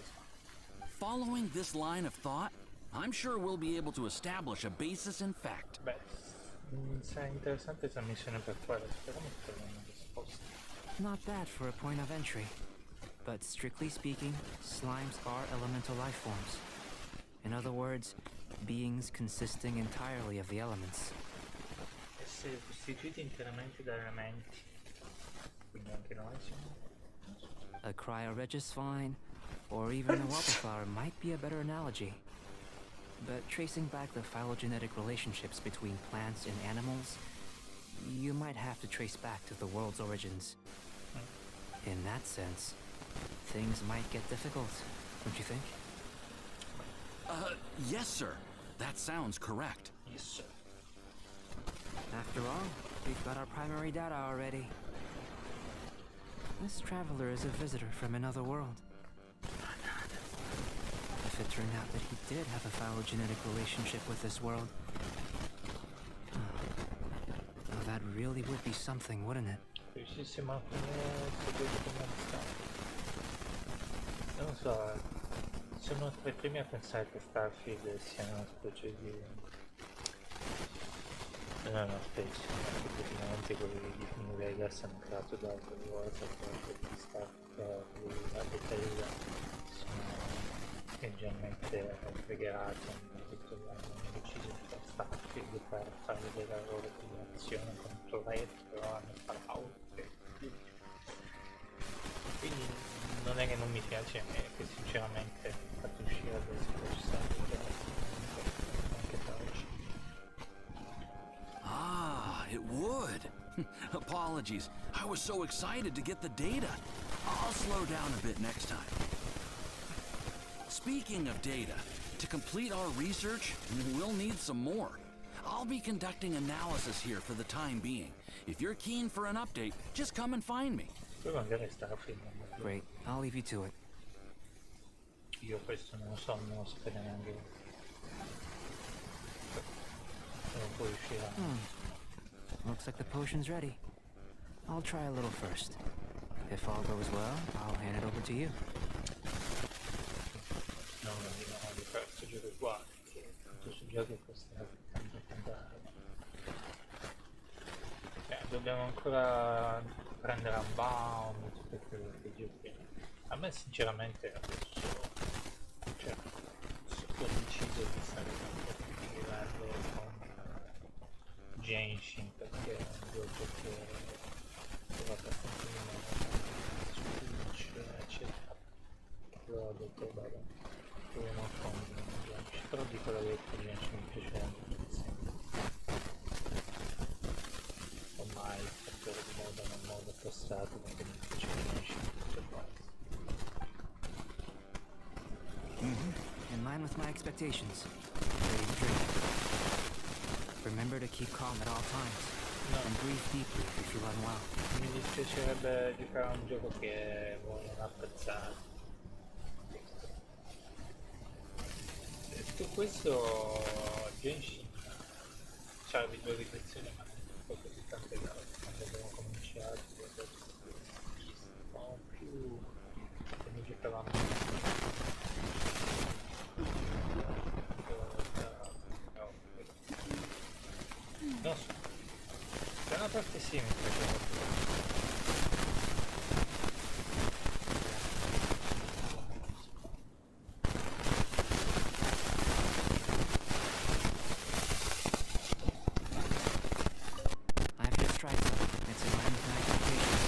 Following this line of thought, I'm sure we'll be able to establish a basis in fact. Beh, sarà interessante questa missione per fare, speriamo che troviamo una risposta. Not bad for a point of entry. But strictly speaking, slimes are elemental life forms. In other words, beings consisting entirely of the elements. Essere costituiti interamente da elementi. Quindi anche noi siamo... A cryoregis vine, or even a wildflower might be a better analogy. But tracing back the phylogenetic relationships between plants and animals, you might have to trace back to the world's origins. In that sense, things might get difficult, don't you think? Yes, sir. That sounds correct. Yes, sir. After all, we've got our primary data already. This traveler is a visitor from another world. If it turned out that he did have a phylogenetic relationship with this world, well, that really would be something, wouldn't it? Riuscissimo a finire questo come non so, sono tra i primi a pensare che Starfield sia una specie di... non è una specie, effettivamente quelli di New Vegas hanno creato da altre cose, quelli di Starfield, la Bethesda sono leggermente fregati, hanno deciso di fare Starfield per far vedere la loro combinazione contro retro, hanno Fallout, quindi non è che non mi piace, è che sinceramente fatto uscire adesso anche per oggi. Ah, it would. Apologies. I was so excited to get the data. I'll slow down a bit next time. Speaking of data, to complete our research, we'll need some more. I'll be conducting analysis here for the time being. If you're keen for an update, just come and find me. Poi magari Starfield non lo so. Great, I'll leave you to it. Io questo non lo so, non lo sapete neanche io. Non può uscire. Looks like the potion's ready. I'll try a little first. If all goes well, I'll hand it over to you. Non di no, di questo gioco qua, che questo gioco costa tanto. dobbiamo ancora prendere un bound, tutte quelle giochi. A me sinceramente adesso, cioè, ho deciso di stare un po' più di livello con Genshin perché è un gioco che va abbastanza di moda su Twitch, eccetera. Però ho detto vabbè, proviamo con Genshin, però dico la verità, Genshin mi piace tantissimo. Ormai il fattore di moda non moda passato perché mi piace Genshin tutto il resto. In line with my expectations. Ready to drink. Remember to keep calm at all times. No, And breathe deeply if you feel unwell. mi dispiacerebbe giocare a un gioco che voi non apprezzate. Detto questo, Genshin c'ha le visualizzazioni ma non so così tante cose. Quando abbiamo cominciato ho detto no più come giocavamo. Non so, è una parte simile I have just tried some. It's in line with my expectations.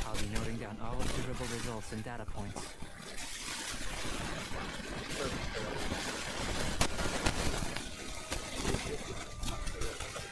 I'll be noting down all observable results and data points. You've got a funny look on your face.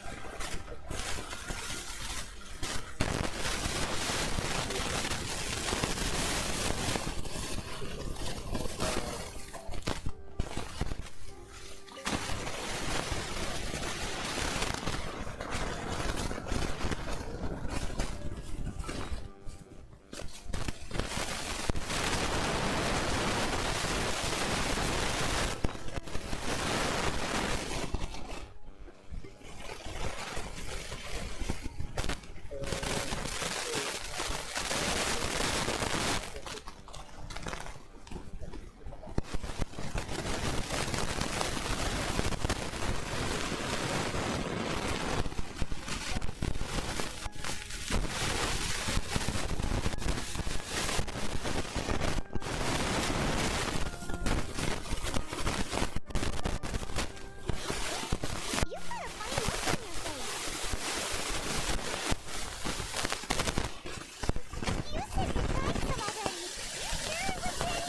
You said you found him already. You sure it was him?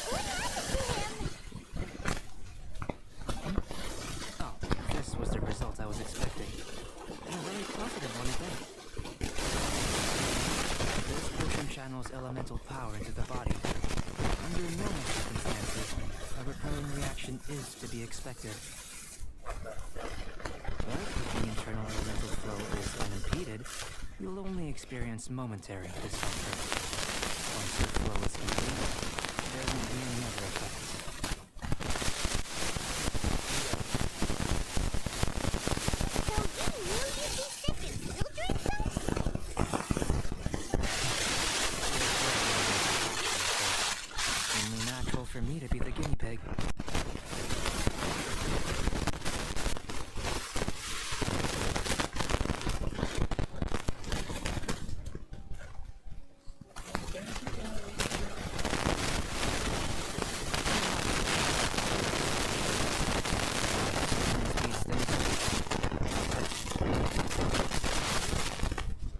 What happened to him? Oh, this was the result I was expecting. And a very positive one at that. This potion channels elemental power into the body. Under normal circumstances, a repelling reaction is to be expected. But if the internal elemental flow is unimpeded, you'll only experience momentary discomfort. Once the flow is complete, there will be another effect. So you knew you'd be sick and still drink some? Only natural for me to be the guinea pig.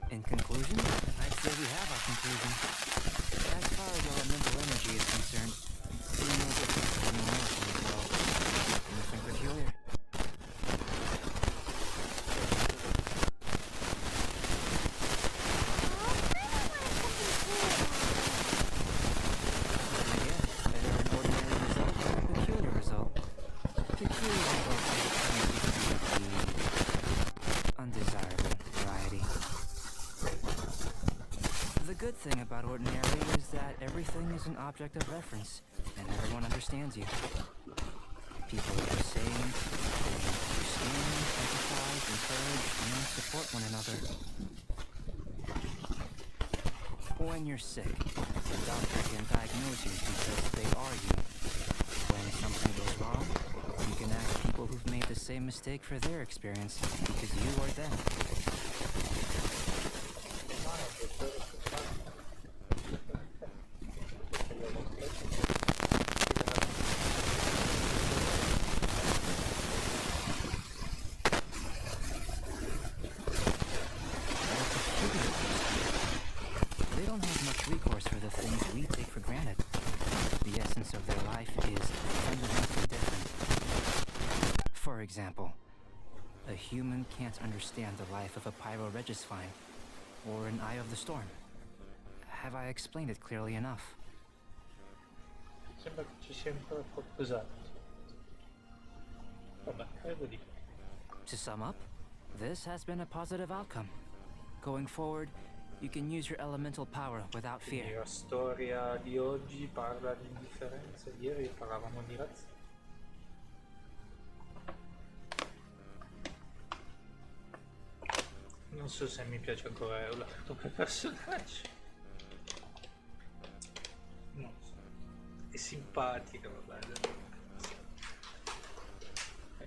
In conclusion, I'd say we have our conclusion. As far as elemental energy is concerned, we know different from anyone else in the world. Nothing peculiar. The good thing about ordinary is that everything is an object of reference. and everyone understands you. People are the same. They understand, empathize, encourage, and support one another. When you're sick, the doctor can diagnose you because they are you. When something goes wrong, you can ask people who've made the same mistake for their experience because you are them. They don't have much recourse for the things we take for granted. The essence of their life is fundamentally different. For example, a human can't understand the life of a pyroregisvine or an Eye of the Storm. Have I explained it clearly enough? Sembra che ci sia ancora qualcos'altro. Vabbè, credo di no. To sum up, this has been a positive outcome. Going forward, you can use your elemental power without Quindi fear. la storia di oggi parla di indifferenza, ieri parlavamo di razza. Non so se mi piace ancora Eula come personaggio. Non so. È simpatica, vabbè. È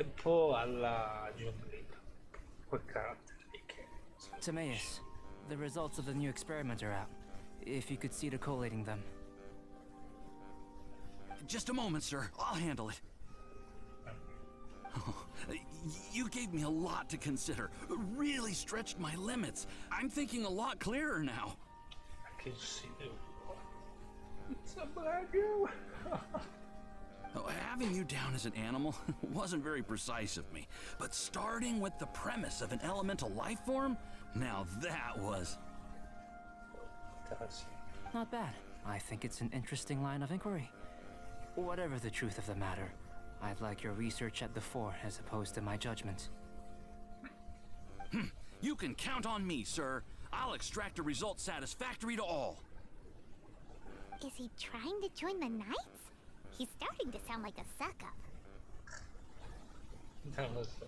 un po' alla giungla. Quel carattere lì che... Timaeus, the results of the new experiment are out. If you could see to collating them. Just a moment, sir. I'll handle it. Oh, you gave me a lot to consider. Really stretched my limits. I'm thinking a lot clearer now. I can see it. It's a blago. Oh, having you down as an animal wasn't very precise of me, but starting with the premise of an elemental life form, now that was... Not bad. I think it's an interesting line of inquiry. Whatever the truth of the matter, I'd like your research at the fore as opposed to my judgment. You can count on me, sir. I'll extract a result satisfactory to all. Is he trying to join the Knights? He's starting to sound like a suck-up. Non lo so.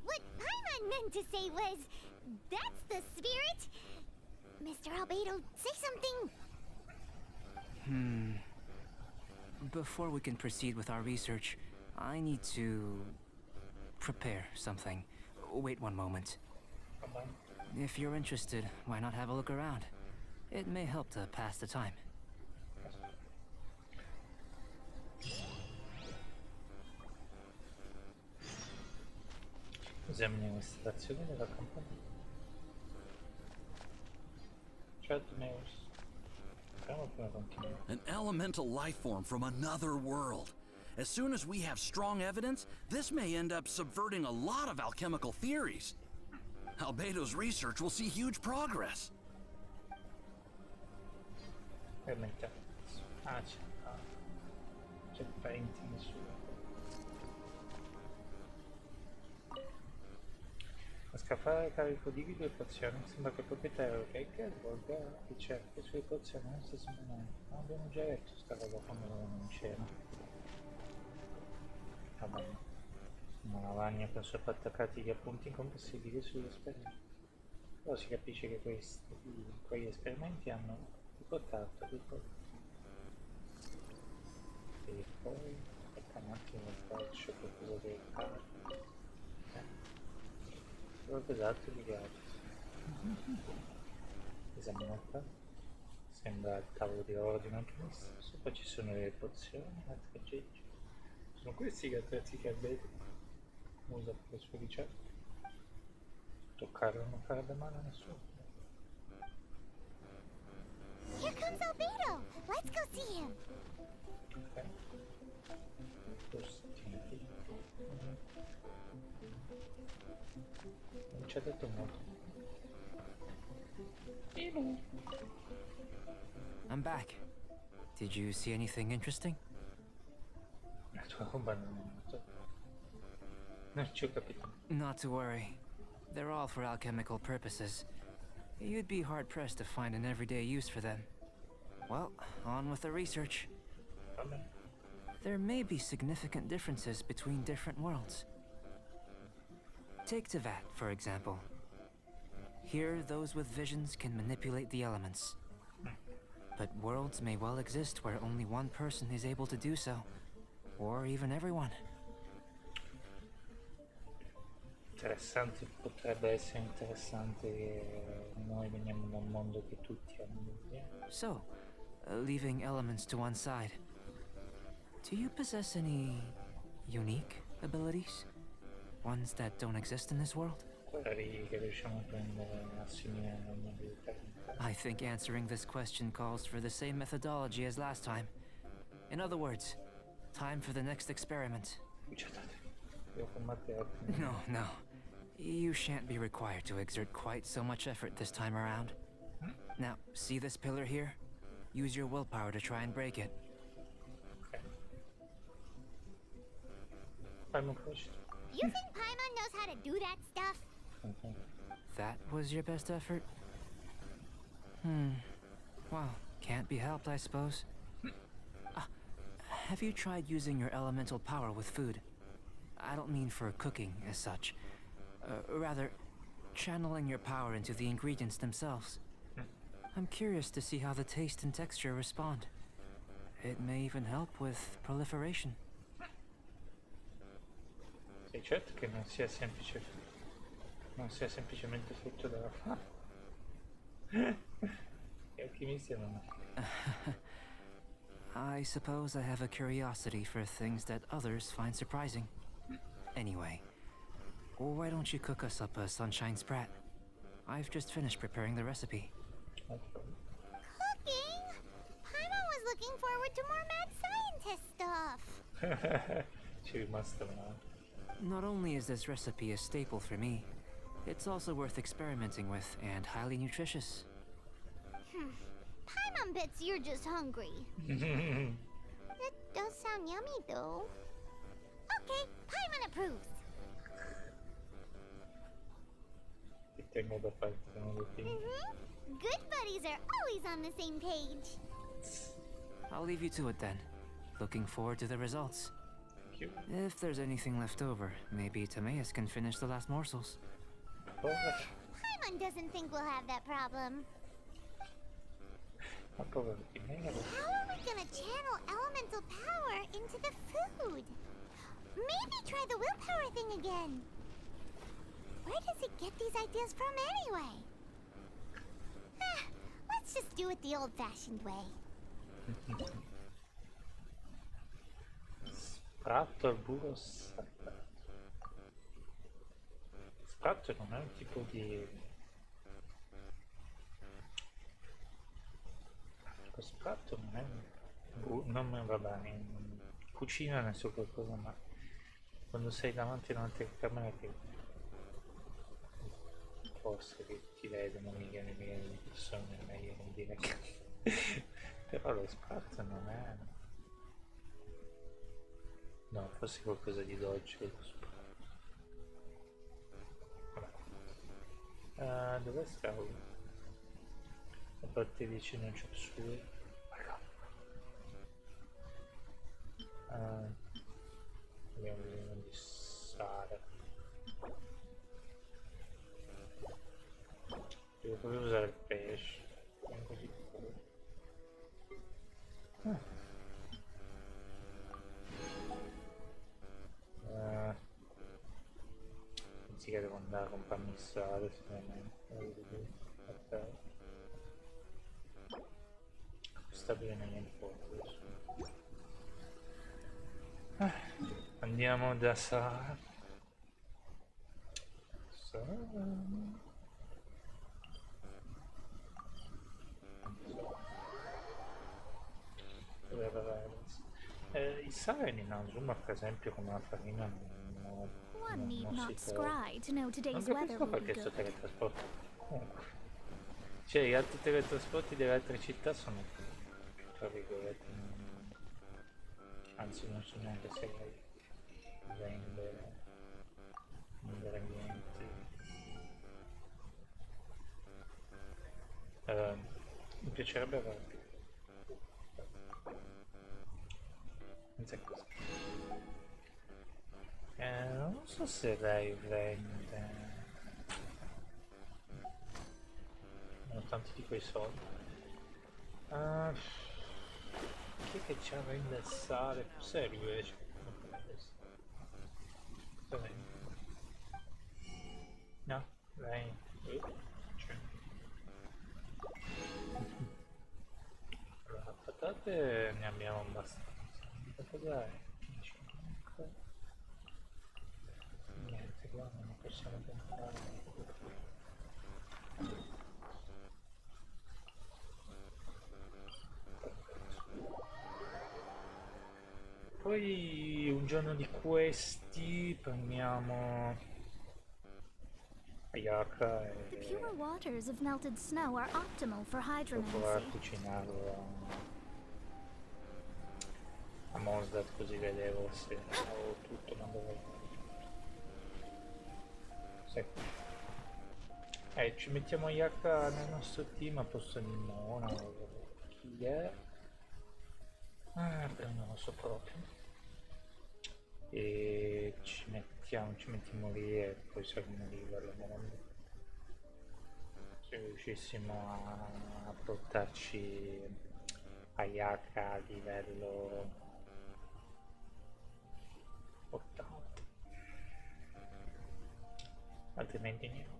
What Paimon meant to say was, that's the spirit. Mr. Albedo, say something. Before we can proceed with our research, I need to prepare something. Wait one moment. Vabbè. If you're interested, why not have a look around? It may help to pass the time. Esaminiamo installazione della compagnia. Ciao Timaeus. Speriamo prima continuare. An elemental life form from another world. As soon as we have strong evidence, this may end up subverting a lot of alchemical theories. Albedo's research will see huge progress. Veramente. Ah, c'è painting su. A scaffale carico di video e pozioni, sembra che il proprietario Cake svolga ricerche sulle pozioni nello stesso momento. Ma abbiamo già detto sta roba quando non c'era. Vabbè. Una lavagna con sopra attaccati gli appunti comprensibili sugli esperimenti. Però si capisce che quegli esperimenti hanno riportato e poi aspetta un attimo il faccio qualcosa del caso. Qualcos'altro di gratis. Esaminata. Sembra il tavolo di lavoro di un alchimista. Sopra ci sono le pozioni, altre aggeggi. Sono questi gli attrezzi che Albedo usa per le sue ricerche. Toccarlo non farebbe male a nessuno. Here comes Albedo. Let's go see him. Ok. Postini. Non ci ha detto molto. I'm back. Did you see anything interesting? La tua roba non ci ho capito. Not to worry. They're all for alchemical purposes. You'd be hard-pressed to find an everyday use for them. Well, on with the research. Vabbè. There may be significant differences between different worlds. Take Tevat, for example. Here, those with visions can manipulate the elements. But worlds may well exist where only one person is able to do so. Or even everyone. Interessante, potrebbe essere interessante che noi veniamo da un mondo che tutti hanno. So, leaving elements to one side. Do you possess any unique abilities? Ones that don't exist in this world? Quelli che riusciamo a prendere assimilare una abilità. I think answering this question calls for the same methodology as last time. In other words, time for the next experiment. Devo combattere. No. You shan't be required to exert quite so much effort this time around. Now, see this pillar here? Use your willpower to try and break it. Ok. Fammi un question. You think Paimon knows how to do that stuff? That was your best effort? Well, can't be helped, I suppose. Have you tried using your elemental power with food? I don't mean for cooking as such. Rather, channeling your power into the ingredients themselves. I'm curious to see how the taste and texture respond. It may even help with proliferation. Sei certo che non sia semplicemente frutto della fame? Gli alchimisti non... I suppose I have a curiosity for things that others find surprising. Anyway, why don't you cook us up a sunshine sprat? I've just finished preparing the recipe. Cooking? Paimon was looking forward to more mad scientist stuff. Ci è rimasto male. Not only is this recipe a staple for me, it's also worth experimenting with and highly nutritious. Paimon bets you're just hungry. It does sound yummy, though. Okay, Paimon approves. Ti tengo da parte uno dei film. Good buddies are always on the same page. I'll leave you to it then. Looking forward to the results. Thank you. If there's anything left over, maybe Timaeus can finish the last morsels. Paimon doesn't think we'll have that problem. Ma povero di me. How are we gonna channel elemental power into the food? Maybe try the willpower thing again. Where does it get these ideas from anyway? Let's just do it the old-fashioned way. Spratto al burro saltato. Spratto non è un tipo di... Lo spratto non è un... non va bene, in cucina ne so qualcosa, ma quando sei davanti a una telecamera che forse che ti vedono milioni e milioni di persone, è meglio non dire che... però lo spratto non è... no, forse qualcosa di dolce lo spratto. Vabbè. Dove stavo? A parte dici non c'è su. Abbiamo bisogno di sale. Devo proprio usare il pesce. È così. Anziché devo andare a comprarmi il sale, sicuramente. Sta bene niente adesso. Andiamo da Sara. Il sale in Inazuma per esempio come la farina One need non not si trova. scry to know Non today's weather capisco will be perché sto good. teletrasporto. Cioè gli altri teletrasporti delle altre città sono tra virgolette anzi non sono neanche segreti, vendere niente. Mi piacerebbe avere senza cosa. Non so se lei vende nonostante di quei soldi. Chi è che c'ha vende il sale? Forse è lui invece. Cosa vende? No, lei. Cioè. Allora, patate ne abbiamo abbastanza. Cos'è? 5. Niente, qua non possiamo comprare. Poi un giorno di questi prendiamo Ayaka The e pure waters of melted snow are optimal for per provare a hydromancy. cucinarlo a Mosdat, così vedevo se avevo tutto, ma dovevo. Sì. Ci mettiamo Ayaka nel nostro team a posto di Mona o chi è. Però non lo so proprio. E ci mettiamo lì e poi saremo lì al mondo. Se riuscissimo a portarci Ayaka a livello 80, altrimenti niente.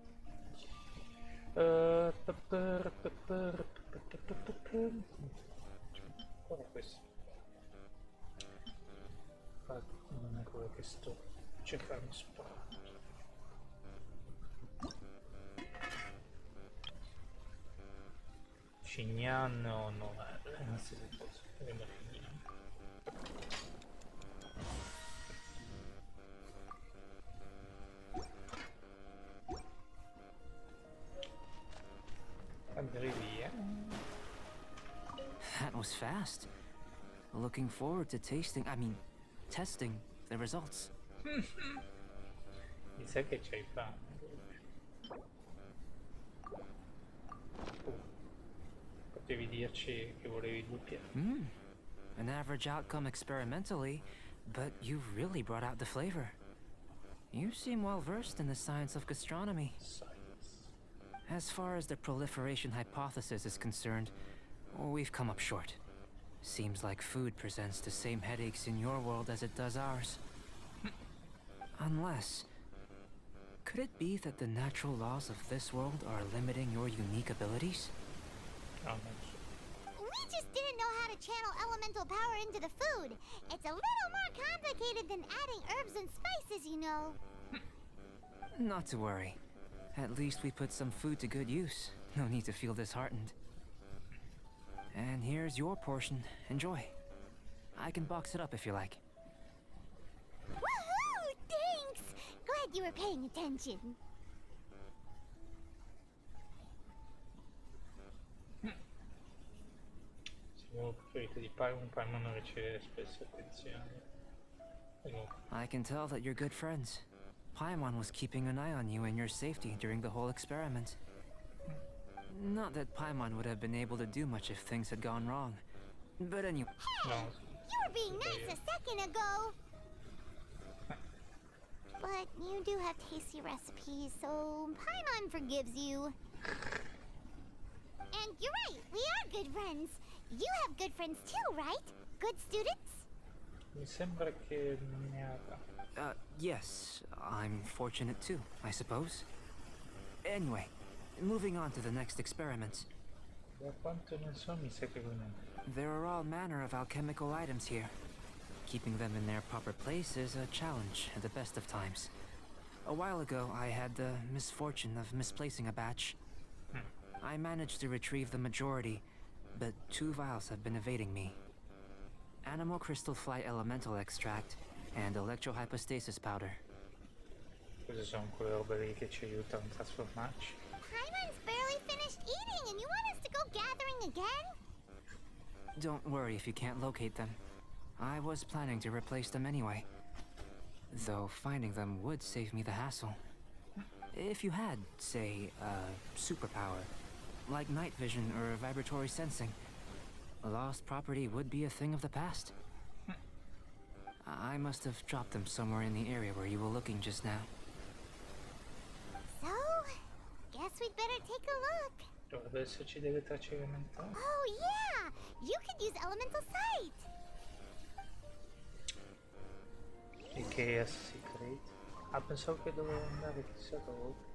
Guarda questo. Non è quello che sto cercando di sparare. Cignan o no? È la stessa cosa. Vediamo Cignan. Andrei via. That was fast. Looking forward to testing the results. Mi sa che c'hai fame. Potevi dirci che volevi doppia. An average outcome experimentally, but you've really brought out the flavor. You seem well versed in the science of gastronomy. As far as the proliferation hypothesis is concerned, we've come up short. Seems like food presents the same headaches in your world as it does ours. Unless... could it be that the natural laws of this world are limiting your unique abilities? No, non so. We just didn't know how to channel elemental power into the food. It's a little more complicated than adding herbs and spices, you know. Not to worry. At least we put some food to good use. No need to feel disheartened. And here's your portion. Enjoy. I can box it up if you like. Woohoo! Thanks! Glad you were paying attention. Siamo preferiti di Paimon. Paimon non riceve spesso attenzione. I can tell that you're good friends. Paimon was keeping an eye on you and your safety during the whole experiment. Not that Paimon would have been able to do much if things had gone wrong. But anyway... Hey! You were being nice a second ago! But you do have tasty recipes, so Paimon forgives you. And you're right, we are good friends. You have good friends too, right? Good students? Mi sembra che ne avrà. Yes, I'm fortunate too, I suppose. Anyway, moving on to the next experiment. Da quanto ne so, mi sa che lui non. There are all manner of alchemical items here. Keeping them in their proper place is a challenge at the best of times. A while ago, I had the misfortune of misplacing a batch. I managed to retrieve the majority, but 2 vials have been evading me. Animal crystal fly elemental extract and electrohypostasis powder. Queste sono quelle robe lì che ci aiutano a trasformarci. Paimon's barely finished eating and you want us to go gathering again? Don't worry if you can't locate them. I was planning to replace them anyway. Though finding them would save me the hassle. If you had, say, a superpower, like night vision or vibratory sensing, lost property would be a thing of the past. I must have dropped them somewhere in the area where you were looking just now. So, guess we'd better take a look. Dovrebbe esserci delle tracce elementari. Oh yeah! You could use elemental sight! E che è secret? Ah, pensavo che dovevo andare chissà dove.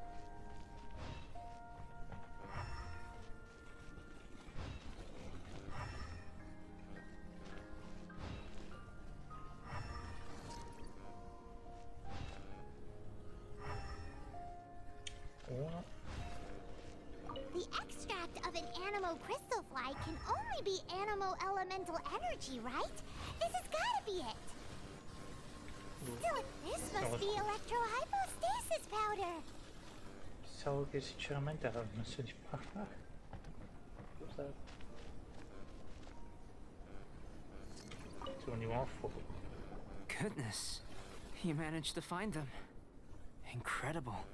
Uno. The extract of an animo crystal fly can only be animo elemental energy, right? This has gotta be it! Still, this must be electrohypostasis powder! Pensavo che sinceramente avevo smesso di parlare. Scusate. Sono di nuovo a fuoco. Goodness, you managed to find them. Incredible.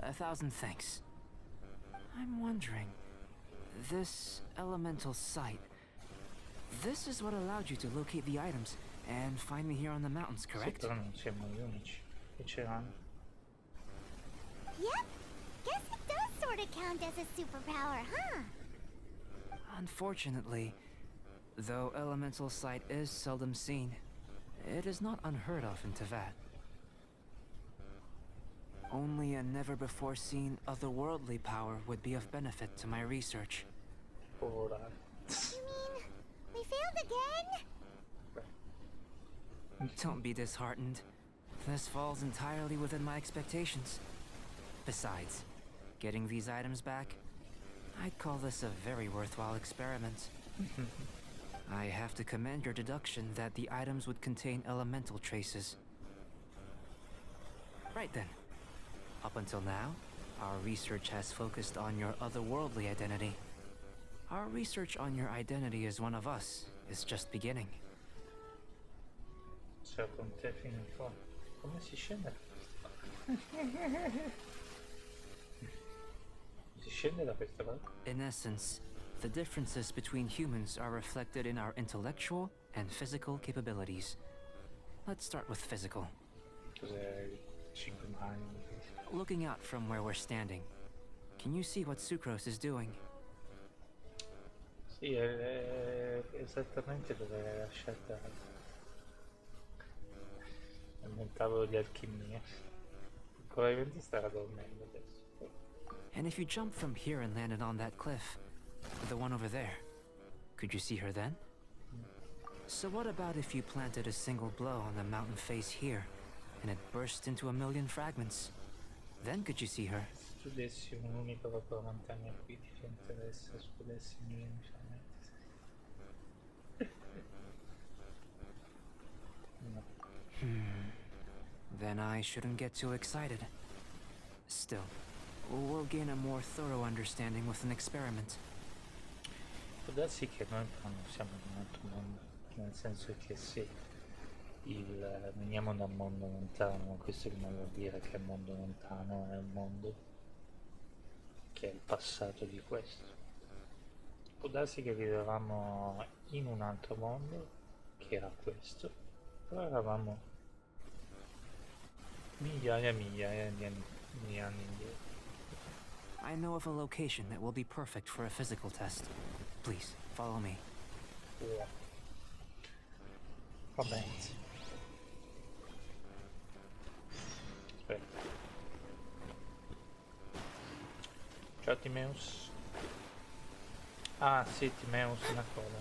1,000 thanks. I'm wondering, this elemental sight, this is what allowed you to locate the items and find me here on the mountains, Sì, correct? però non siamo gli unici che ce l'hanno. Yep, guess it does sort of count as a superpower, huh? Unfortunately, though elemental sight is seldom seen, it is not unheard of in Teyvat. Only a never-before-seen otherworldly power would be of benefit to my research. Ora. You mean, we failed again? Don't be disheartened. This falls entirely within my expectations. Besides, getting these items back, I'd call this a very worthwhile experiment. I have to commend your deduction that the items would contain elemental traces. Right then. Up until now, our research has focused on your otherworldly identity. Our research on your identity as one of us is just beginning. Sarò con te fino in fondo. Come si scende? Si scende da questa parte? In essence, the differences between humans are reflected in our intellectual and physical capabilities. Let's start with physical. Cos'è 5 mani? Looking out from where we're standing, can you see what Sucrose is doing? Sì, è esattamente dove l'hai lasciata nel tavolo di alchimia. Probabilmente starà dormendo adesso. And if you jump from here and landed on that cliff, the one over there, could you see her then? So what about if you planted a single blow on the mountain face here, and it burst into a million fragments? Then could you see her? Se tu dessi un unico dopo la montagna qui ti interessa, esplodessi infinitamente. No. Then I shouldn't get too excited. Still, we'll gain a more thorough understanding with an experiment. Può darsi che noi però non siamo in un altro mondo, nel senso che sì, veniamo da un mondo lontano, questo non vuol dire che il mondo lontano è un mondo che è il passato di questo. Può darsi che vivevamo in un altro mondo, che era questo, però eravamo migliaia e migliaia di anni indietro. I know of a location that will be perfect for a physical test. Please, follow me. Va bene. Aspetta. Ciao Timeus. Ah sì, Timeus, una cosa.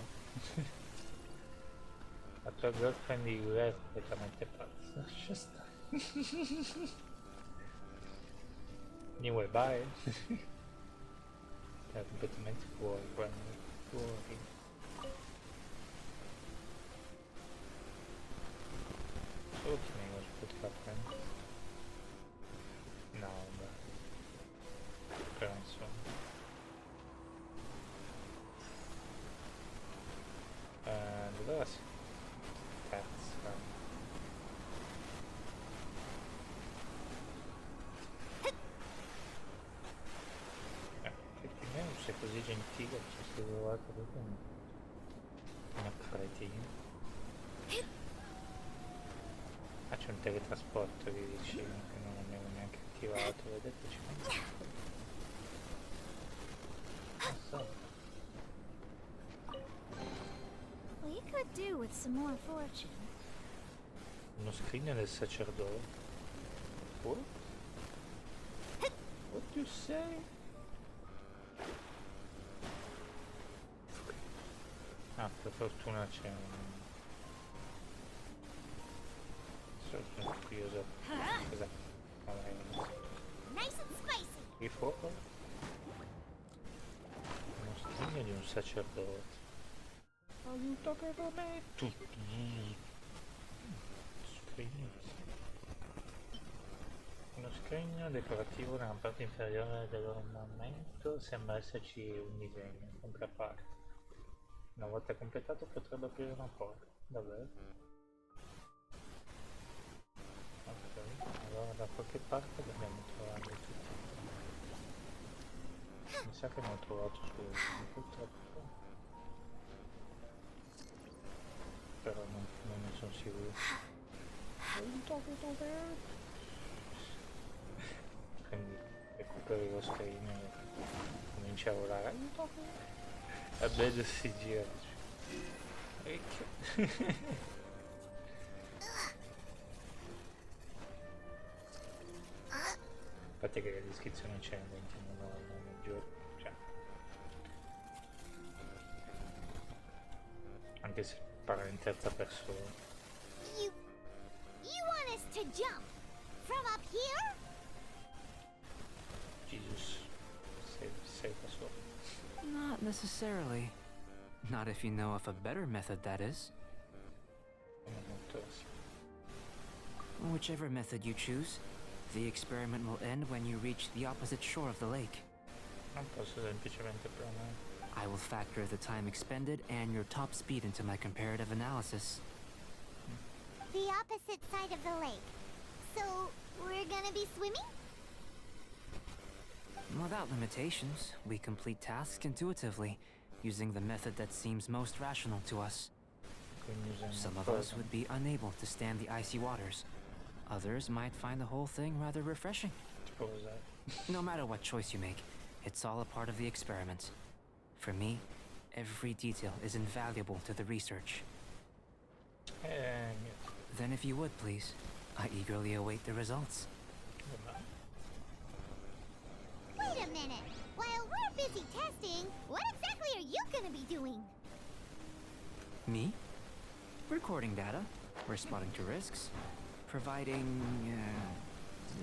La tua girlfriend di lui è completamente pazza. Lascia stare. Anyway, bye. È completamente fuori, fuori. Solo Timeus poteva prendere. No, vabbè. Però insomma. Dove si? Cazzo. Effettivamente sei così gentile, ci sei trovato proprio una cretina. c'è un teletrasporto lì vicino che non avevo neanche attivato, vedeteci. Non so. Well, you could do with some more fortune. Uno scrigno del sacerdote. What? What do you say? Ah, per fortuna c'è un... Sono curioso. Cos'è? Vabbè, non so. Nice and spicy. Di fuoco? Uno scrigno di un sacerdote. Aiuto che lo metto! Scrigno. Uno scrigno decorativo nella parte inferiore dell'ornamento sembra esserci un disegno, contrapparte. Una volta completato potrebbe aprire una porta. Davvero? Ok, allora da qualche parte dobbiamo trovarli tutti. Mi sa che ne ho trovato solo uno, purtroppo. Però non ne sono sicuro. Quindi recuperi lo scrigno e cominci a volare. A bello si gira. A parte che la descrizione c'è nel gioco, cioè. Anche se parla in terza persona. You want us to jump from up here? Jesus, sei da solo. Not necessarily. Not if you know of a better method, that is. Come molto sì. Whichever method you choose, the experiment will end when you reach the opposite shore of the lake. Non posso semplicemente provare. I will factor the time expended and your top speed into my comparative analysis. The opposite side of the lake. So, we're gonna be swimming? Without limitations, we complete tasks intuitively, using the method that seems most rational to us. Quindi usiamo Some of cosa. us would be unable to stand the icy waters. Others might find the whole thing rather refreshing. Tipo cos'è? No matter what choice you make, it's all a part of the experiment. For me, every detail is invaluable to the research. Niente. Then if you would, please, I eagerly await the results. Vabbè. Wait a minute. While we're busy testing, what exactly are you gonna be doing? Me? Recording data, responding to risks, providing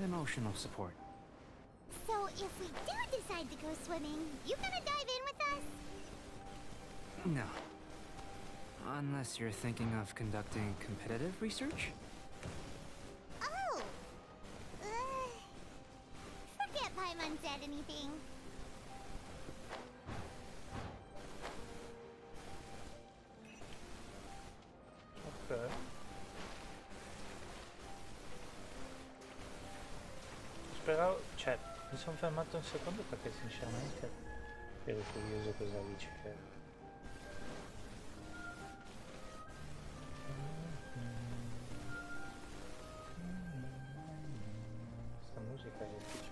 emotional support. So, if we do decide to go swimming, you gonna dive in with us? No. Unless you're thinking of conducting competitive research? Oh! Forget Paimon said anything. Ok. Speravo, cioè, mi sono fermato un secondo perché sinceramente ero curioso cosa dice che... Questa musica è difficile.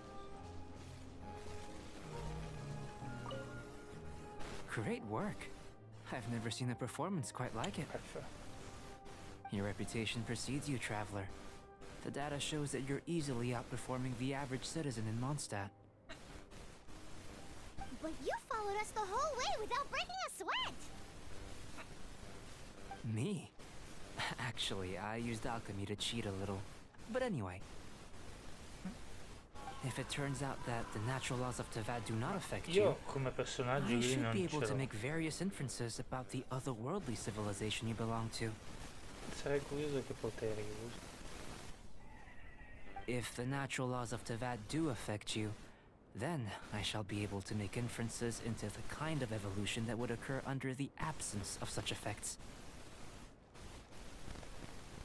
Great work. I've never seen a performance quite like it. Perfetto. Your reputation precedes you, traveler. The data shows that you're easily outperforming the average citizen in Mondstadt. But you followed us the whole way without breaking a sweat! Me? Actually, I used alchemy to cheat a little. But anyway. If it turns out that the natural laws of Tavad do not affect you, Io come personaggio I lì should non be ce able to l'ho. make various inferences about the otherworldly civilization you belong to. Sarei curioso che poteri usi. If the natural laws of Tavad do affect you, then I shall be able to make inferences into the kind of evolution that would occur under the absence of such effects.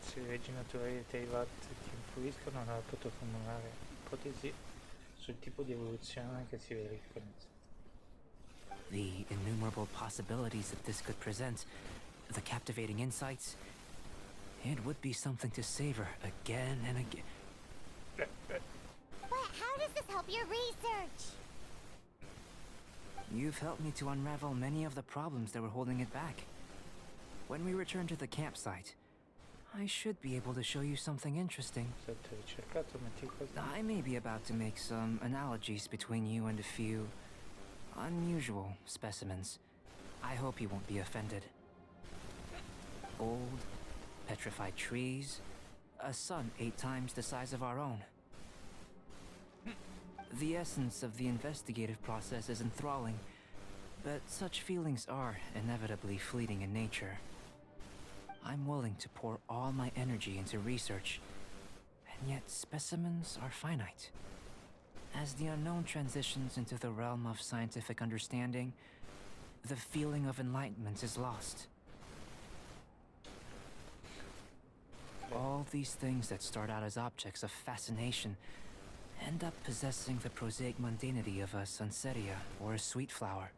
Se le leggi naturali dei Teyvat ti influiscono, allora potrò formulare ipotesi sul tipo di evoluzione che si verifica in sé. The innumerable possibilities that this could present, the captivating insights, It would be something to savor again and again. But how does this help your research? You've helped me to unravel many of the problems that were holding it back. When we return to the campsite, I should be able to show you something interesting. I may be about to make some analogies between you and a few unusual specimens. I hope you won't be offended. Old, petrified trees, a sun 8 times the size of our own. The essence of the investigative process is enthralling, but such feelings are inevitably fleeting in nature. I'm willing to pour all my energy into research, and yet specimens are finite. As the unknown transitions into the realm of scientific understanding, the feeling of enlightenment is lost. All these things that start out as objects of fascination end up possessing the prosaic mundanity of a sunsetia or a sweet flower.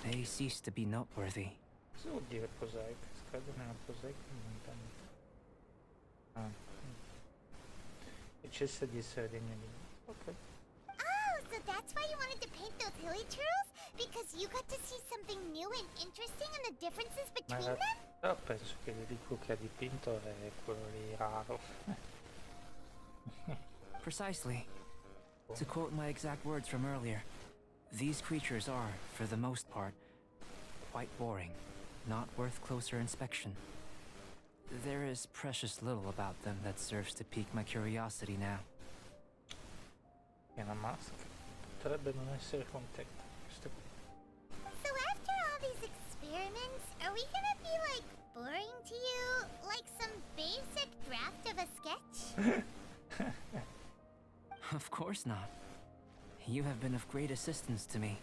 They cease to be noteworthy. Cosa vuol dire prosaica? Scade nella prosaica momentaneamente. Ah. E cessa di essere degna di... Ok. Oh, so that's why you wanted to paint those hilly turtles? Because you got to see something new and interesting and the differences Ma between them? però penso che il ricco che ha dipinto è quello lì raro. Precisely. To quote my exact words from earlier, these creatures are, for the most part, quite boring, not worth closer inspection. There is precious little about them that serves to pique my curiosity now. È una maschera. Potrebbe non essere contenta. Questo So after all these experiments, are we gonna be like boring to you? Like some basic draft of a sketch? Of course not. You have been of great assistance to me,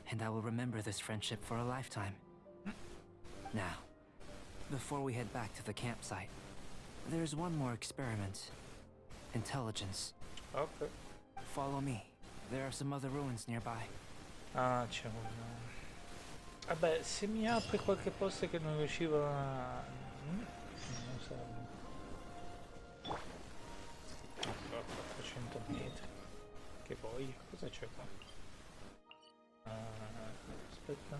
and I will remember this friendship for a lifetime. Now, before we head back to the campsite, there's one more experiment. Intelligence. Ok. Follow me. There are some other ruins nearby. Ah, c'è un... Vabbè, se mi apre qualche posto che non riuscivo a... Non so. 400 metri. Che poi... Cosa c'è qua? Aspetta.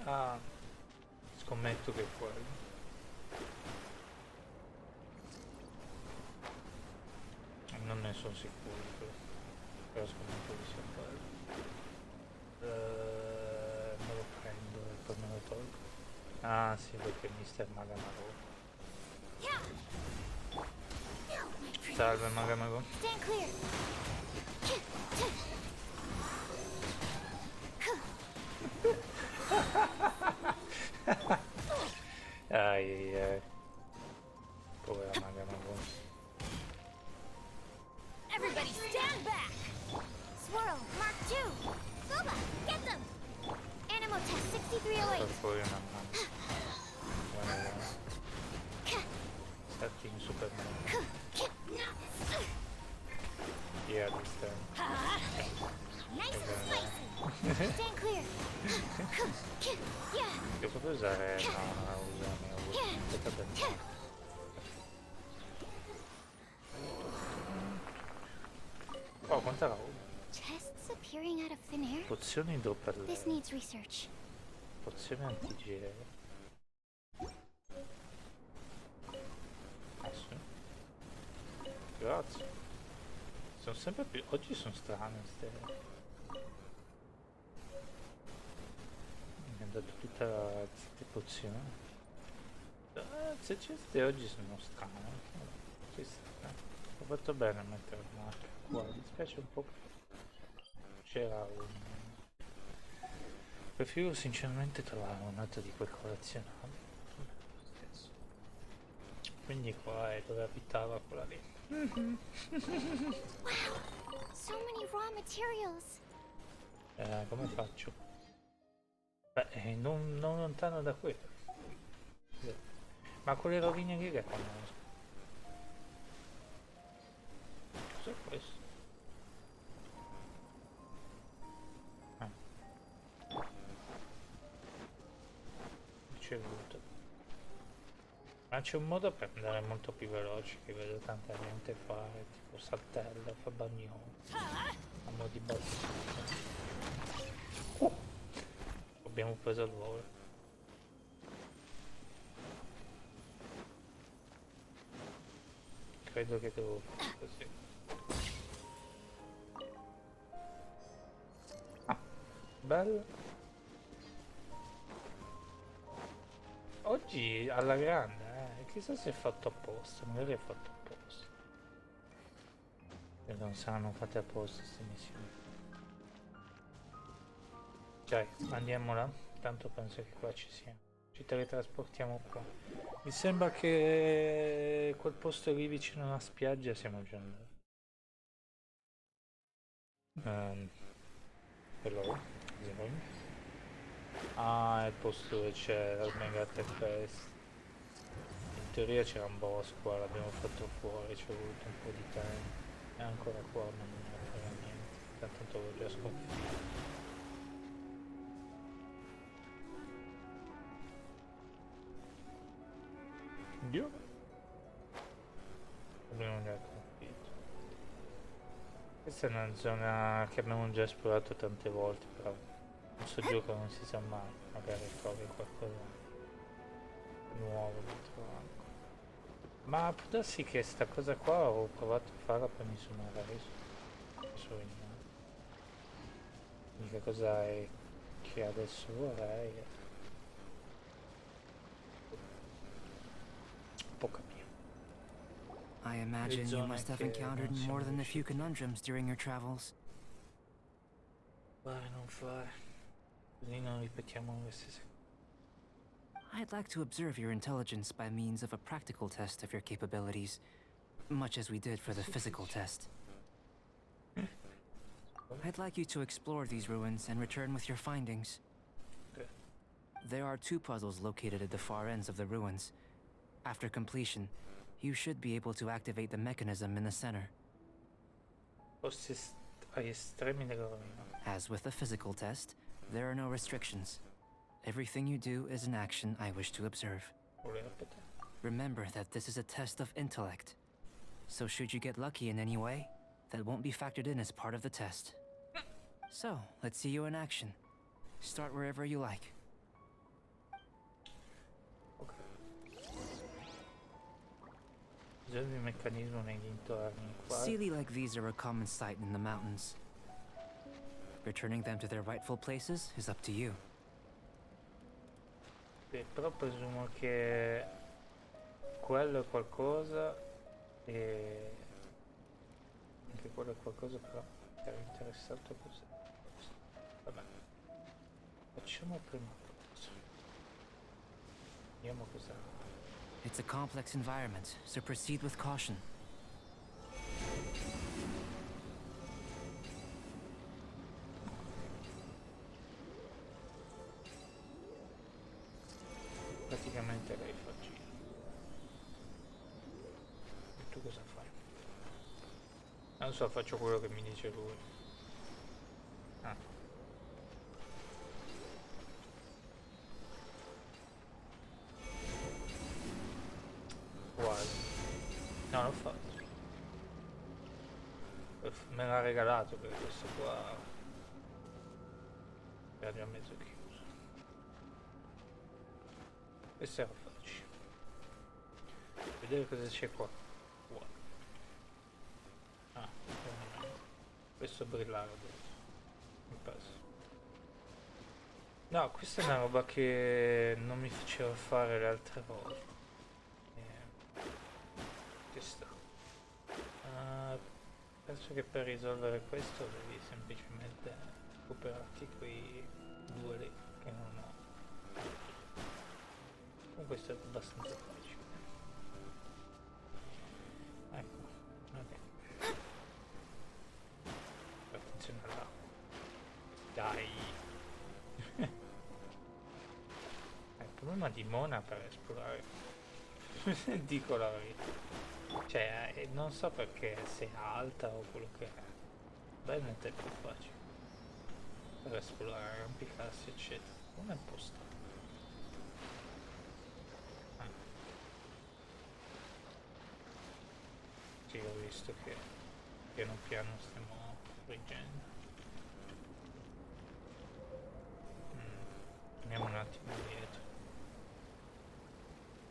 Ah, scommetto che è quello. Non ne sono sicuro, però scommetto che sia quello. Me lo prendo e poi me lo tolgo. Ah sì, perché Mister Magamaro. Salve Magamaro. Stand clear. Ai ai ai. Povera Magamaro. Everybody stand back! Swirl, Mark 2. Boba, get them. Animal test Per 6308. fuori una mano. Guarda. Stati in Superman. Yeah, this time. Nice and spicy. Stand clear. Yeah. Io potrei usare... No, usare... Aspetta bene. Oh, quanta roba. Tests appearing out of thin air? Pozioni doppia. This needs research. Pozione antigene. Ah sì. Grazie. Sono sempre più... Oggi sono strane ste... Mi hanno dato tutta la pozioni. Se queste oggi sono strane. Ci sta. Ho fatto bene a mettere una marca qua. Mi dispiace un po'. C'era un... Preferivo sinceramente trovare un'altra di quei collezionabili. Stesso. Quindi qua è dove abitava quella lì. Wow, so many raw materials. Come faccio? Beh, non lontano da quello. Ma quelle rovine lì che conosco. Cos'è questo? Ricevuto. Ma c'è un modo per andare molto più veloci che vedo tanta gente fare, tipo saltella, fa bagnolo, a mo' di battuta. Abbiamo preso il volo. Credo che devo fare così. Ah, bello. Oggi alla grande, chissà se è fatto apposta, magari è fatto apposta. E non saranno fatte apposta queste missioni. Cioè, andiamola, tanto penso che qua ci sia. Ci teletrasportiamo qua. Mi sembra che quel posto lì vicino alla spiaggia siamo già andati. Hello, zero. Ah, è il posto dove c'è la Mega Tech Fest. In teoria c'era un bosco, l'abbiamo fatto fuori, ci è voluto un po' di tempo. È ancora qua, ma non ne frega niente. Tanto l'ho già sconfitto. Dio? Abbiamo già sconfitto. Questa è una zona che abbiamo già esplorato tante volte, però questo gioco non si sa mai, magari trovi qualcosa di nuovo dentro anche. Ma può darsi che sta cosa qua ho provato a farla poi mi sono arreso. Solo in l'unica cosa è che adesso vorrei un po' capire. I imagine you must have che encountered non siamo more than a few riusciti. conundrums during your travels. Vai, non fare. Così non ripetiamo le stesse cose. I'd like to observe your intelligence by means of a practical test of your capabilities, much as we did for the physical test. I'd like you to explore these ruins and return with your findings. Okay. There are 2 puzzles located at the far ends of the ruins. After completion, you should be able to activate the mechanism in the center. Posti agli estremi della rovina. As with the physical test, there are no restrictions. Everything you do is an action I wish to observe. Voleva poter. Remember that this is a test of intellect. So should you get lucky in any way, that won't be factored in as part of the test. So, let's see you in action. Start wherever you like. Ok. Bisogno di un meccanismo nei dintorni qua. Sealy like these are a common sight in the mountains. Returning them to their rightful places is up to you. Beh, però presumo che quello è qualcosa e anche quello è qualcosa, però ero interessato così. Vabbè, facciamo prima cosa. Vediamo cosa. It's a complex environment, so proceed with caution. Praticamente lei fa giro. E tu cosa fai? Non so, faccio quello che mi dice lui. Ah. Quasi. No, l'ho fatto. Me l'ha regalato perché questo qua era già mezzo chiuso. Questo era facile. Vedere cosa c'è qua. Wow. Ah, questo brillare adesso. Mi passa. No, questa è una roba che non mi faceva fare le altre volte. Che sta. Penso che per risolvere questo devi semplicemente recuperarti quei 2 lì che non ho. Comunque questo è abbastanza facile. Ecco, ok. Attenzione là. Dai. Il problema di Mona per esplorare. Dico la verità. Cioè, non so perché se è alta o quello che è. Bennett è più facile. Per esplorare, arrampicarsi, eccetera. Non è posto. Sì, ho visto che piano piano stiamo correggendo. Andiamo un attimo indietro.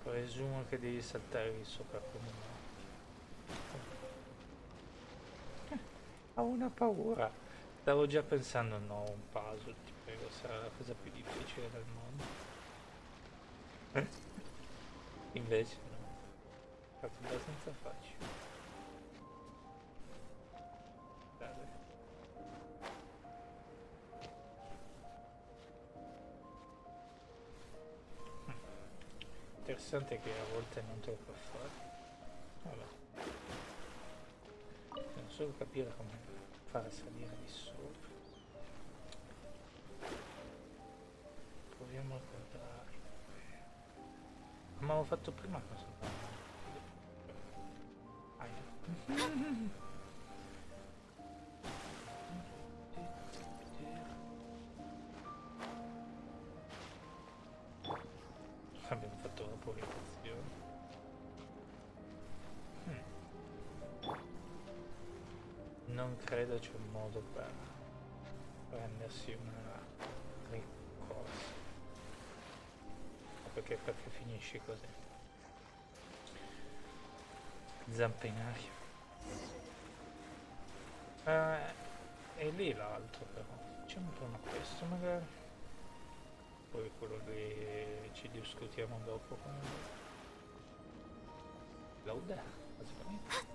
Presumo che devi saltare lì sopra come no. Ho una paura. Stavo già pensando, no, un puzzle, ti prego, sarà la cosa più difficile del mondo. Invece no, è stato abbastanza facile. Dai. Interessante che a volte non te lo può fare. Vabbè. Devo solo capire come far salire di sopra. Proviamo a guardare. Ma avevo fatto prima cosa? Abbiamo fatto la purificazione. Non credo c'è un modo per prendersi una ricorsa. Perché finisci così? Zampe in aria. E lì l'altro però. Facciamo prima questo magari. Poi quello lì ci discutiamo dopo con Lauda, basicamente.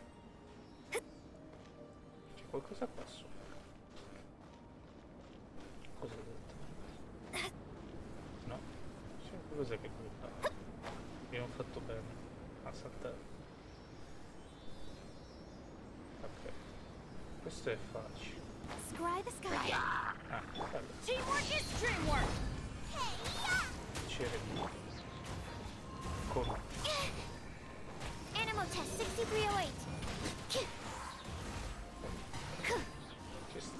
C'è qualcosa qua sopra. Cosa esattamente? No, c'è qualcosa che brutta. Abbiamo fatto bene a saltare. Ok, questo è facile. Scry the sky. Ah, bello. Teamwork is dreamwork. C'era di come? Animal test 6308. Ci sta.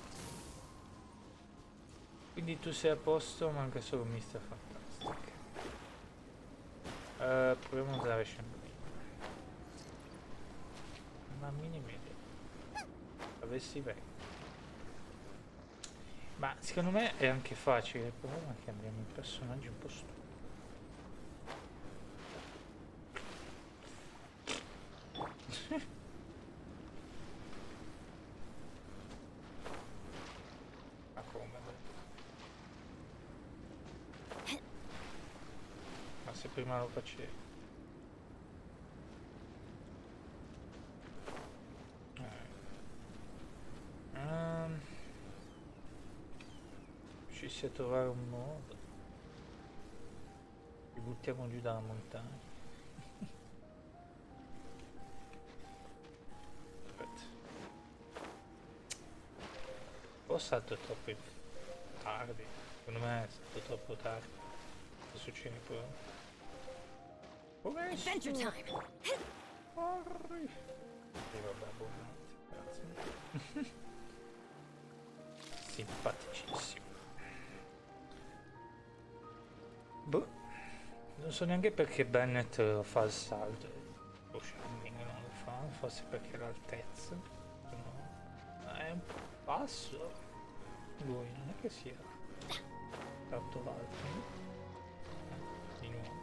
Quindi tu sei a posto, manca solo Mr. Fantastic. Proviamo a usare Shampoo. Una minima idea. Avessi bene. Ma secondo me è anche facile, il problema è che abbiamo i personaggi un po' stupidi. Ma come? Ma se prima lo facevi? Riuscissi a trovare un modo. Li buttiamo giù dalla montagna. Aspetta. Ho stato troppo tardi. Secondo me è stato troppo tardi. Che succede poi? Adventure time. Corri! E vabbè, buonanotte. Grazie. Simpaticissimo. Boh, non so neanche perché Bennett fa il salto, lo Shining non lo fa, forse perché l'altezza, no, è un passo, lui non è che sia tanto alto, di nuovo.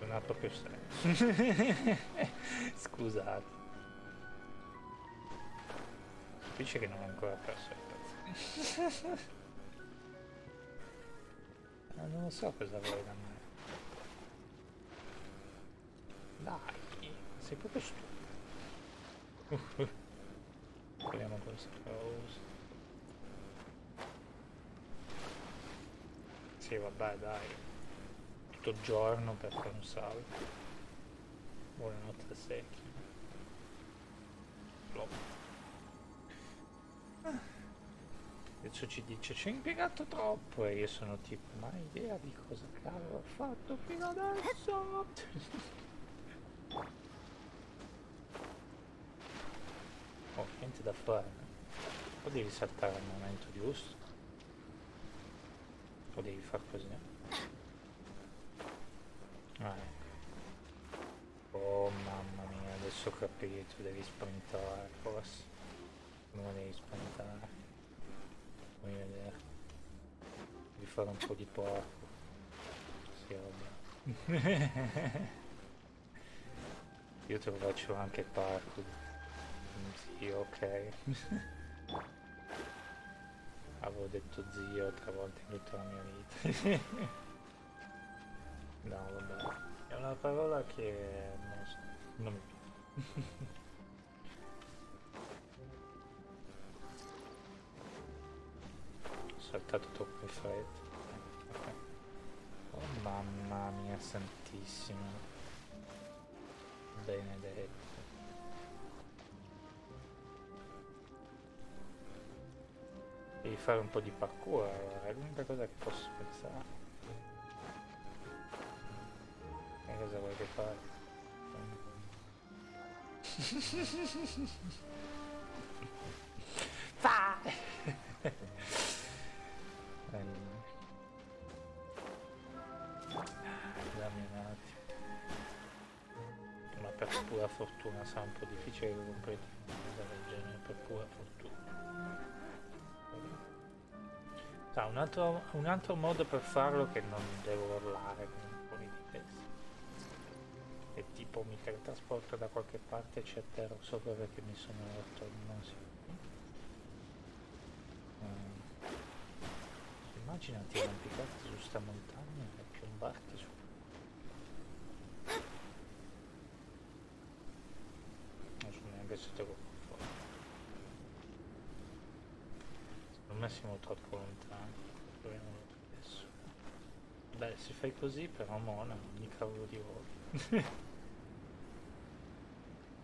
Non ha proprio senso. Scusate. Capisce che non ho ancora perso il pezzo. Non lo so cosa vuoi da me. Dai, sei proprio stupido. Proviamo questa cosa. Sì, vabbè, dai. Tutto il giorno per fare un salto. Buonanotte a secchi. Flop. Adesso ci dice ci hai impiegato troppo e io sono tipo ma hai idea di cosa cavolo ho fatto fino adesso. Oh, niente da fare. O devi saltare al momento giusto o devi far così. Oh mamma mia, adesso ho capito, devi sprintare forse. Come devi sprintare? Fammi vedere. Devi fare un po' di porco. Sì, vabbè. Io te lo faccio anche parkour. Sì, ok. Avevo detto zio 3 volte in tutta la mia vita. No, vabbè. È una parola che non so, non mi piace. Ho saltato troppo in fretta. Ok. Oh mamma mia santissima. Benedetto. Devi fare un po' di parkour, allora, è l'unica cosa che posso pensare. E cosa vuoi che fai? Fai! Dammi un attimo. Ma per pura fortuna sarà un po' difficile che completi una cosa del genere, per pura fortuna. Un altro modo per farlo che non devo urlare con un po' di testa. E tipo mi teletrasporto da qualche parte e ci atterro sopra perché mi sono rotto il naso. Immaginati arrampicarti su sta montagna e piombarti su. Non so neanche se te lo può fare. Secondo me siamo troppo lontani. Proviamolo adesso. Beh, se fai così però Mona, ogni cavolo di volo.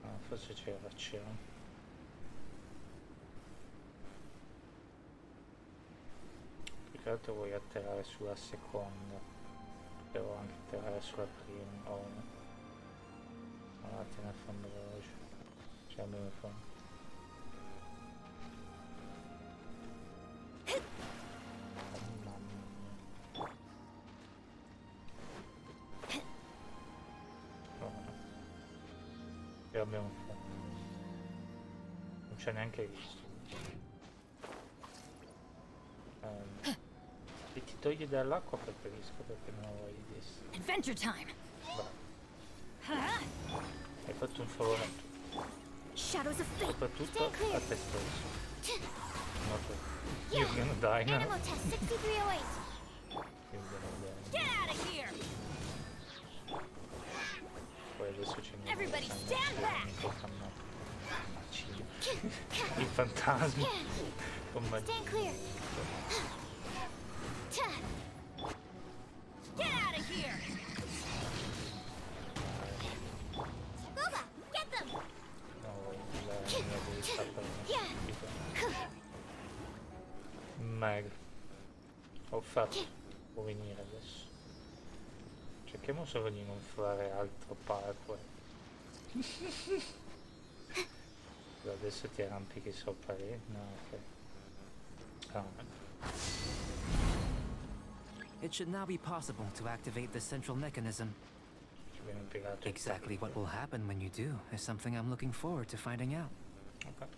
Ah, forse c'è ragione. Più che altro vuoi atterrare sulla seconda. Devo anche atterrare sulla prima. Oh no. Un attimo a fondo veloce. Ce l'abbiamo fatto. Che abbiamo fatto? Non c'è neanche visto. Se ti togli dall'acqua preferisco perché non ho voglia di essere. Adventure time! Bravo. Hai fatto un favore a tutti. Shadows of fate. Soprattutto a te stesso. No, Yo, non dai, no. Animal Test 6308. Get out of here! Poi adesso c'è il Everybody stand back! I fantasmi. Stand clear. Get out of here! Boba, get them. No, la mia abilità per Yeah. Meg. Ho fatto. Può venire adesso. Cerchiamo solo di non fare altro parkour. Adesso ti arrampichi sopra lì? No, ok. It should now be possible to activate the central mechanism. Ci abbiamo impiegato. Exactly what will happen when you do is something I'm looking forward to finding out. Ok.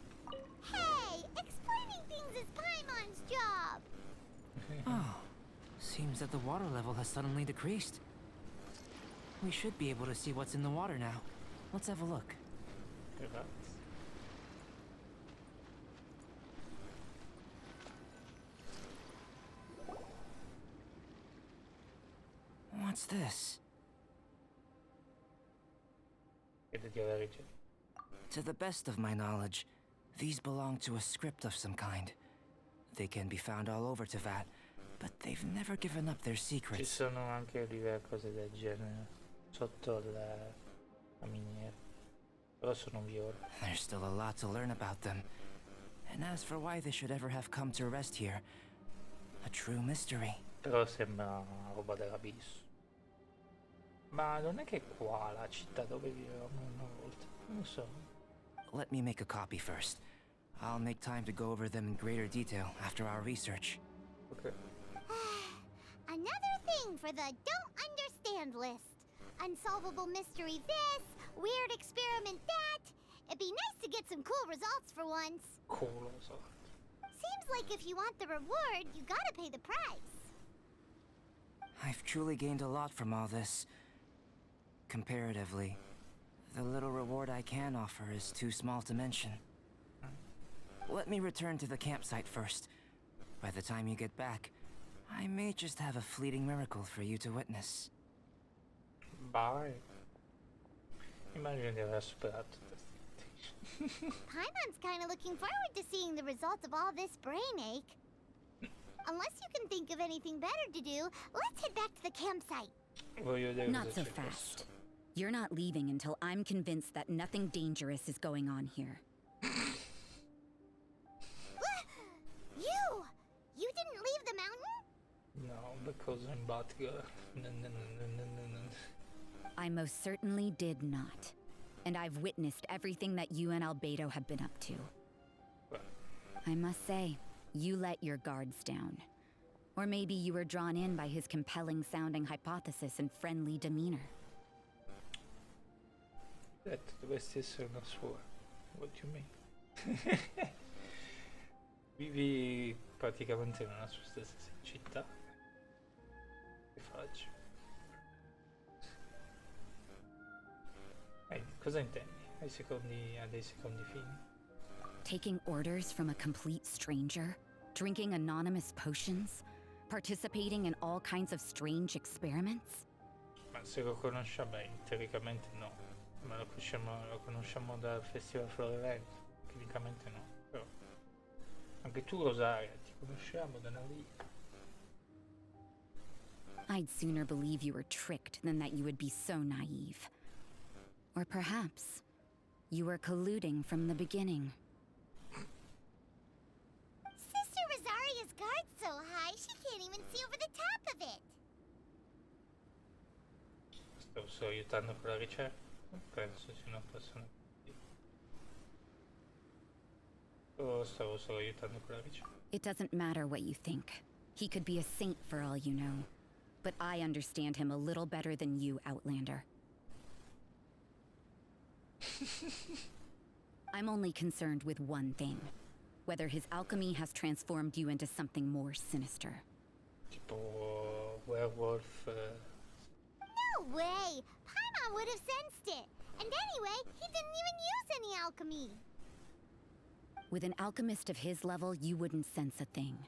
Hey, explaining things is Paimon's job. Oh, seems that the water level has suddenly decreased. We should be able to see what's in the water now. Let's have a look. Grazie. What's this? Credo di aver ricevuto. To the best of my knowledge, these belong to a script of some kind. They can be found all over Teyvat, but they've never given up their Ci secrets. sono anche diverse cose del genere sotto la miniera. Però sono viola. There's still a lot to learn about them. And as for why they should ever have come to rest here, a true mystery. Però sembra una roba dell'abisso. Ma non è che qua la città dove vivevamo una volta? Non lo so. Let me make a copy first. I'll make time to go over them in greater detail after our research. Ok. Another thing for the don't understand list. Unsolvable mystery this, weird experiment that. It'd be nice to get some cool results for once. Culo, so. Seems like if you want the reward, you gotta pay the price. I've truly gained a lot from all this. Comparatively, the little reward I can offer is too small to mention. Let me return to the campsite first. By the time you get back, I may just have a fleeting miracle for you to witness. Vai. Immagino di aver superato tutte Paimon's kinda looking forward to seeing the results of all this brain ache. Unless you can think of anything better to do, let's head back to the campsite. Voglio vedere Not cosa so c'è fast. questo. You're not leaving until I'm convinced that nothing dangerous is going on here. You didn't leave the mountain? No, because I'm Batgirl. No. I most certainly did not. And I've witnessed everything that you and Albedo have been up to. Well, I must say, you let your guards down. Or maybe you were drawn in by his compelling-sounding hypothesis and friendly demeanor. detto dovresti essere una sua. What do you mean? Vivi praticamente nella sua stessa città. Che faccio? Cosa intendi? Ha dei secondi fini? Taking orders from a complete stranger? Drinking anonymous potions? Participating in all kinds of strange experiments? Ma se lo conosciamo, beh, teoricamente no. Ma lo conosciamo dal Festival Florevento. Tecnicamente no. Però anche tu, Rosaria, ti conosciamo da una vita. I'd sooner believe you were tricked than that you would be so naive. Or perhaps you were colluding from the beginning. Sister Rosaria's guard's so high, she can't even see over the top of it. Stavo solo aiutando con la ricerca. Non penso sia una persona così. Stavo solo aiutando con la ricerca. It doesn't matter what you think. He could be a saint for all you know. But I understand him a little better than you, Outlander. I'm only concerned with one thing. Whether his alchemy has transformed you into something more sinister. Tipo werewolf. No way! Paimon would have sensed it. And anyway, he didn't even use any alchemy. With an alchemist of his level, you wouldn't sense a thing.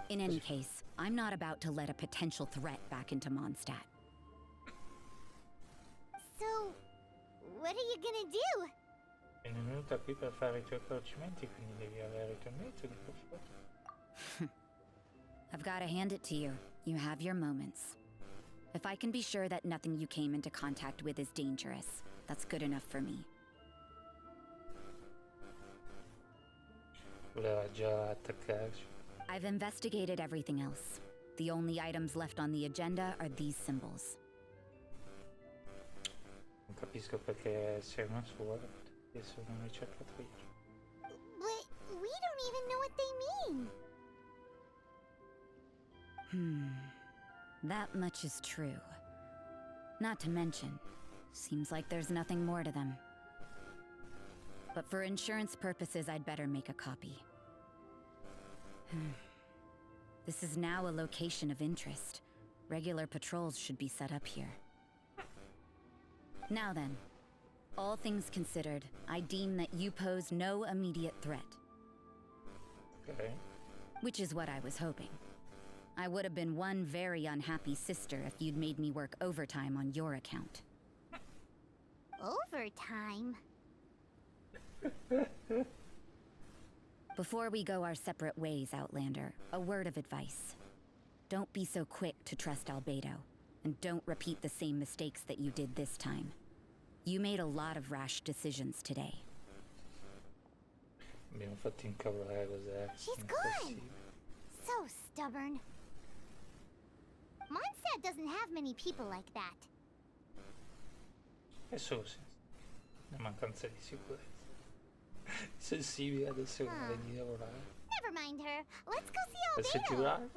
In any case, I'm not about to let a potential threat back into Mondstadt. So, what are you gonna do? Sei venuta qui per fare I tuoi accorgimenti, quindi devi avere I tuoi metodi per farlo. I've got to hand it to you. You have your moments. If I can be sure that nothing you came into contact with is dangerous, that's good enough for me. Voleva già attaccarci. I've investigated everything else. The only items left on the agenda are these symbols. Non capisco perché sei una sua, perché sei una ricercatrice. But we don't even know what they mean. That much is true. Not to mention, seems like there's nothing more to them. But for insurance purposes, I'd better make a copy. This is now a location of interest. Regular patrols should be set up here. Now then, all things considered, I deem that you pose no immediate threat. Ok. Which is what I was hoping. I would have been one very unhappy sister if you'd made me work overtime on your account. Overtime? Before we go our separate ways, Outlander, a word of advice. Don't be so quick to trust Albedo, and don't repeat the same mistakes that you did this time. You made a lot of rash decisions today. Abbiamo fatto incavolare Rosaria. She's gone! So stubborn. Mondstadt doesn't have many people like that. È solo una mancanza di sicurezza. Sensibile adesso non devi lavorare. Never mind her. Let's go Per see Albedo. sentire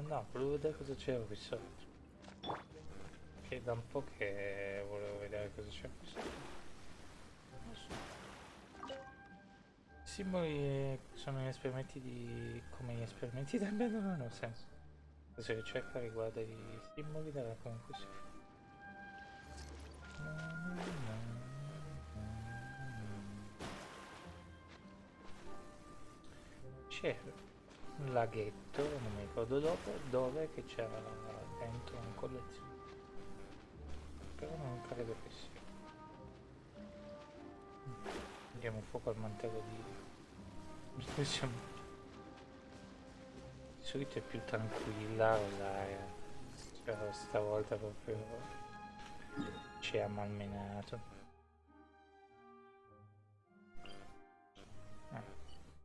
No, volevo vedere cosa c'era qui sotto. Che da un po' che volevo vedere cosa c'era qui sotto. Non so. I simboli sono gli esperimenti di... come gli esperimenti del bene non hanno senso. Se ricerca riguarda i simboli della comunque si fa. C'era un laghetto, non mi ricordo dove che c'era dentro una collezione. Però non credo che sia. Diamo fuoco al mantello di... Siamo... Di solito è più tranquilla l'area. Cioè stavolta proprio ci ha malmenato.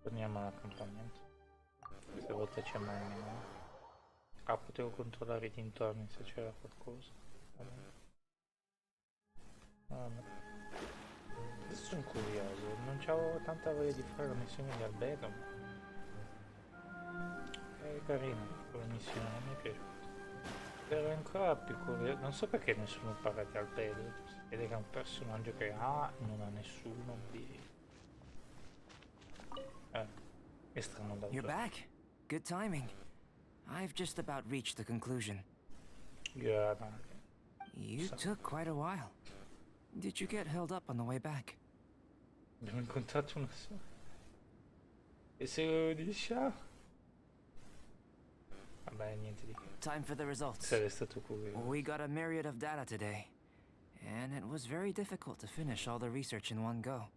Torniamo all'accompagnamento. Questa volta c'è malmenato. Ah, potevo controllare i dintorni se c'era qualcosa. Vabbè. Adesso sono curioso, non c'avevo tanta voglia di fare la missione di albergo. È carina quella missione, mi è piaciuta. Ero ancora più curioso, non so perché nessuno parla di albergo. Si vede che è un personaggio che non ha nessuno di... è strano da You're back. Good timing. I've just about reached the conclusion. Yeah, You took quite a while. Did you get held up on the way back? abbiamo incontrato una sola. E se lo diciamo? Vabbè, niente di che. Time for the results. Sarei stato curioso. We got a myriad of data today, and it was very difficult to finish all the research in one go.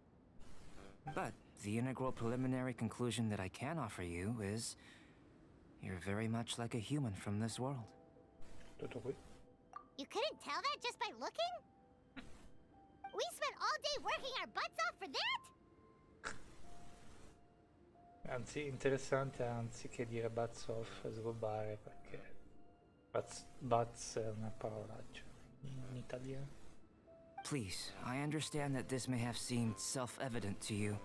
But the integral preliminary conclusion that I can offer you is you're very much like a human from this world. Tutto qui? You couldn't tell that just by looking? We spent all day working our butts off for that? Anzi, interessante anziché dire buzz off, srubare perché buzz è una parolaccia in italiano. Please, I understand that this may have seemed self-evident to you,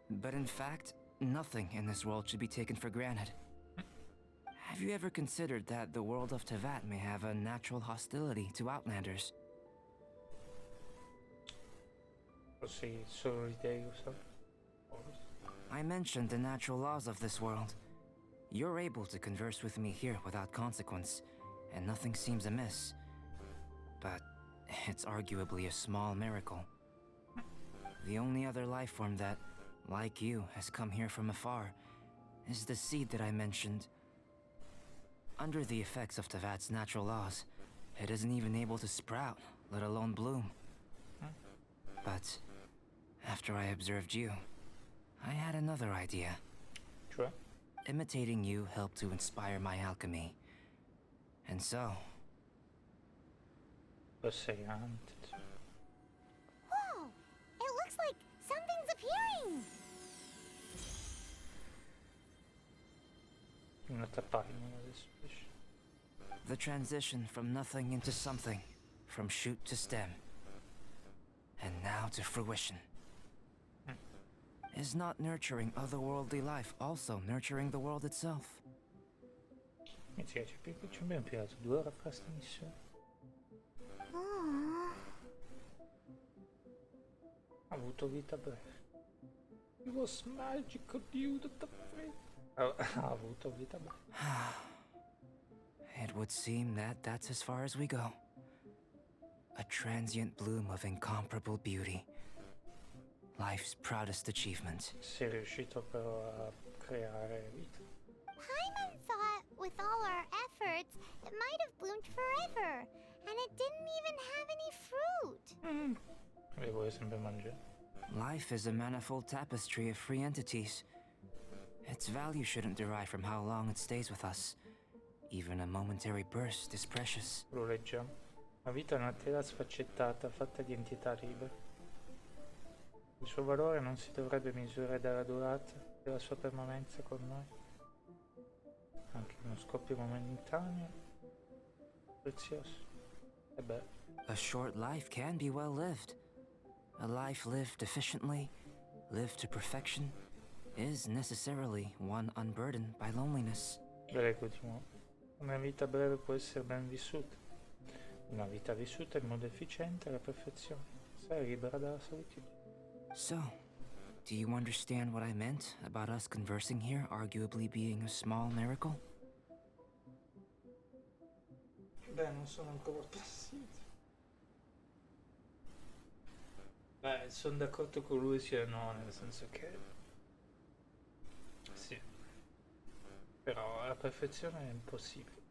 but in fact, nothing in this world should be taken for granted. Have you ever considered that the world of Tevat may have a natural hostility to Outlanders? Così solo l'idea usa. I mentioned the natural laws of this world. You're able to converse with me here without consequence, and nothing seems amiss. But it's arguably a small miracle. The only other life form that, like you, has come here from afar is the seed that I mentioned. Under the effects of Tevat's natural laws, it isn't even able to sprout, let alone bloom. But after I observed you, I had another idea. Cioè? Imitating you helped to inspire my alchemy. And so... Posseiante. Whoa! It looks like something's appearing! Un'altra pagina adesso esce. the transition from nothing into something, from shoot to stem, and now to fruition. Is not nurturing otherworldly life also nurturing the world itself? Ci abbiamo impiegato 2 ore a fare sta missione. Aww. Ha avuto vita breve. It was magical dude at the free. Ha avuto vita breve. It would seem that that's as far as we go. A transient bloom of incomparable beauty. Life's proudest achievement. Sei riuscito però a creare vita. Paimon thought with all our efforts, it might have bloomed forever, and it didn't even have any fruit. Le vuoi sempre mangiare? Life is a manifold tapestry of free entities. Its value shouldn't derive from how long it stays with us. Even a momentary burst is precious. Lo leggiamo. La vita è una tela sfaccettata, fatta di entità libere. Il suo valore non si dovrebbe misurare dalla durata della sua permanenza con noi. Anche uno scoppio momentaneo, prezioso. E beh, A short life can be well lived. A life lived efficiently, lived to perfection, is necessarily one unburdened by loneliness. Continuo. Una vita breve può essere ben vissuta. Una vita vissuta in modo efficiente è la perfezione. Sei libera dalla solitudine. So, do you understand what I meant about us conversing here arguably being a small miracle? Beh, non sono ancora passito. Beh, sono d'accordo con lui sia no, nel senso che... Sì. Però la perfezione è impossibile.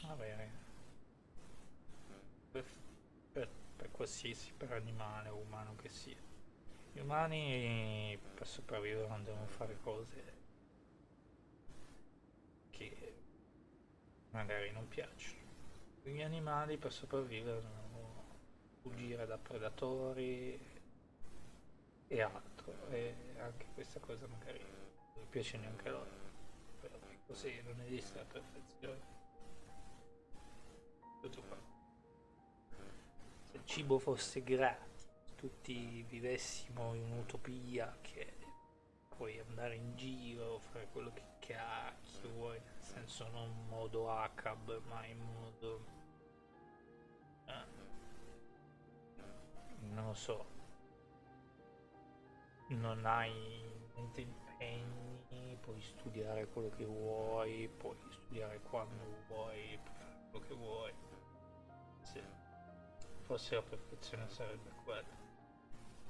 Avere. Per, per qualsiasi, per animale o umano che sia. Gli umani per sopravvivere non devono fare cose che magari non piacciono. Gli animali per sopravvivere devono fuggire da predatori e altro. E anche questa cosa magari non piace neanche a loro. Però è così, non esiste la perfezione. Tutto qua. Se il cibo fosse gratis, tutti vivessimo in un'utopia che puoi andare in giro, fare quello che cacchio vuoi, nel senso non in modo ACAB, ma in modo... non lo so, non hai niente impegni, puoi studiare quello che vuoi, puoi studiare quando vuoi, puoi fare quello che vuoi. Sì. Forse la perfezione sarebbe quella.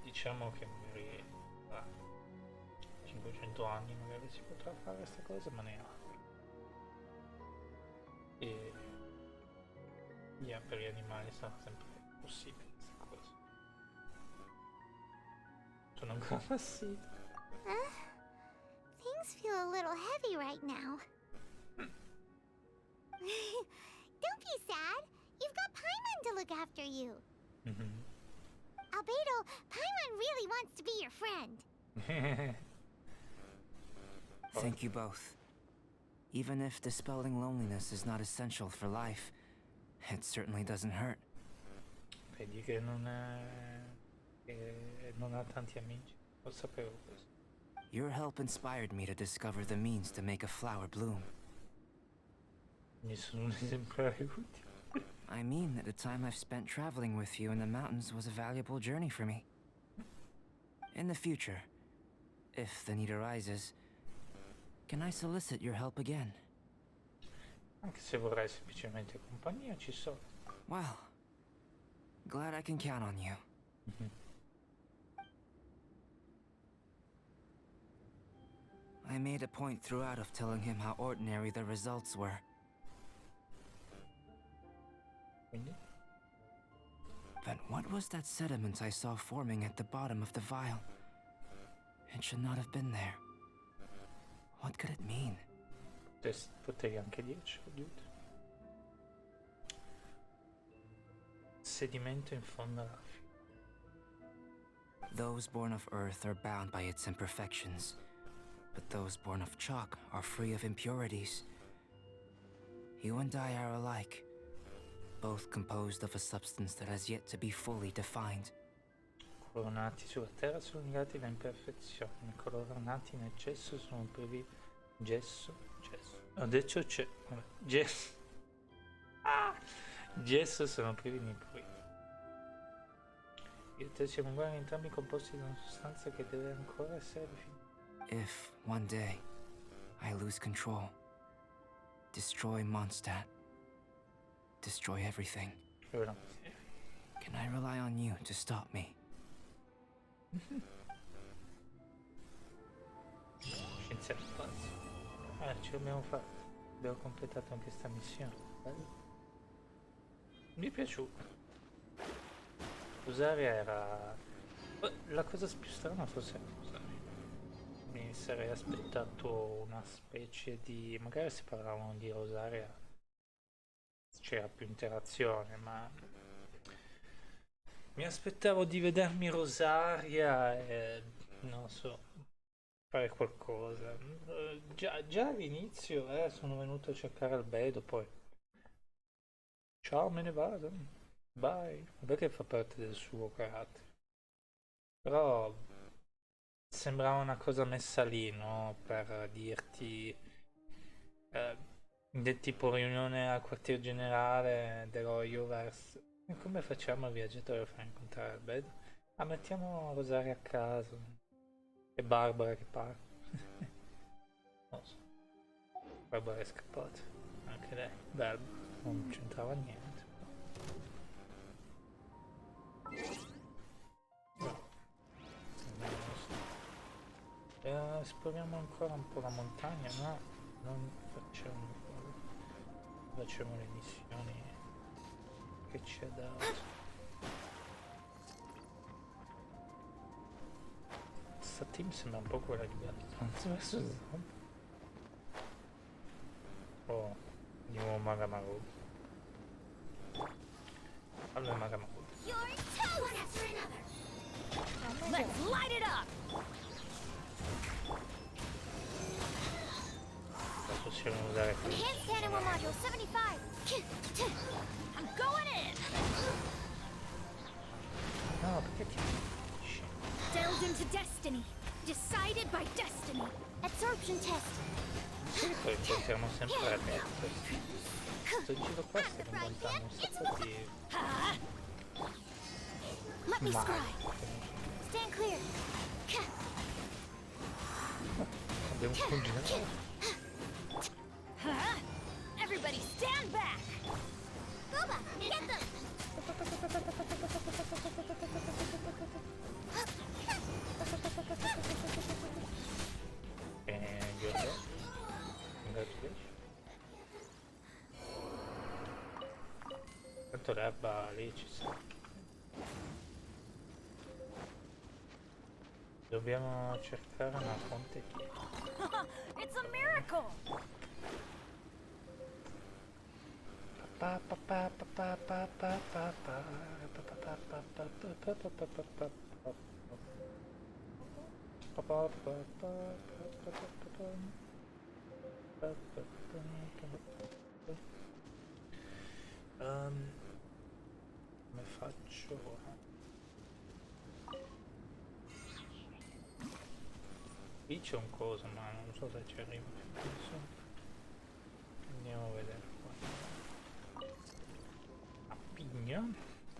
Diciamo che magari tra 500 anni magari si potrà fare questa cosa, ma neanche. E per gli animali sarà sempre possibile questa cosa. Sono ancora passito. Things feel a little heavy right now. Don't be sad. You've got Paimon to look after you. Albedo, Paimon really wants to be your friend. Thank you both. Even if dispelling loneliness is not essential for life, it certainly doesn't hurt. Vedi che non ha tanti amici. Lo sapevo questo. Your help inspired me to discover the means to make a flower bloom. Mi sono un esemplare utile. I mean that the time I've spent traveling with you in the mountains was a valuable journey for me. In the future, if the need arises, can I solicit your help again? Anche se vorrei semplicemente compagnia, ci sono. Well, glad I can count on you. I made a point throughout of telling him how ordinary the results were. Quindi? But what was that sediment I saw forming at the bottom of the vial? It should not have been there. What could it mean? Potevi anche dirci, aiuto. Sedimento in fondo alla fiera. Those born of earth are bound by its imperfections, but those born of chalk are free of impurities. You and I are alike, both composed of a substance that has yet to be fully defined. Coloro nati sulla terra sono legati da imperfezioni, coloro nati nel cesso sono privi... Gesso? Ho detto c'è... Gesso... Gesso sono privi di impurità. Io e te siamo uguali, entrambi composti da una sostanza che deve ancora essere definita. If, one day, I lose control, destroy Mondstadt, destroy everything, Allora, can I rely on you to stop me? scienziato pazzo. Ce l'abbiamo fatto. Abbiamo completato anche questa missione. Bello. Mi è piaciuto. Rosaria era... La cosa più strana forse era Rosaria. Mi sarei aspettato una specie di... Magari se parlavano di Rosaria c'era più interazione, ma... Mi aspettavo di vedermi Rosaria e... non so... fare qualcosa. Già all'inizio sono venuto a cercare Albedo, poi... Ciao, me ne vado. Bye. Vabbè che fa parte del suo carattere. Però sembrava una cosa messa lì, no? Per dirti del tipo riunione al quartier generale dell'Oyoverse. E come facciamo il viaggiatore a far incontrare Albedo? Ah, mettiamo Rosaria a caso e Barbara che parla. Non so. Barbara è scappata. Anche lei. Bello. Non c'entrava niente. Esploriamo ancora un po' la montagna, no? Non facciamo quello. Facciamo le missioni che ci ha dato. Sta team sembra un po' quella di Battlefront verso zombie. Oh, di nuovo Magamaru. Allora Magamaru. You're toast! Let's light it up! La possiamo usare qui. Enhanced Animal Module 75! I'm going in! No, perché ti dici? Delved into destiny. Decided by destiny. Absorption test. Sì, poi pensiamo sempre a mettere. Sto giro qua stiamo inventando un sacco di Let me male. scribe. Stand clear. Abbiamo congelato. Everybody stand back! Booba, get them! And you're dead. Congratulations. Tanto l'erba lì ci sta. Dobbiamo cercare una fonte qui. It's a miracle! Come faccio ora? Qui c'è un coso ma non so se ci arrivo. Andiamo a vedere qua. A pigna.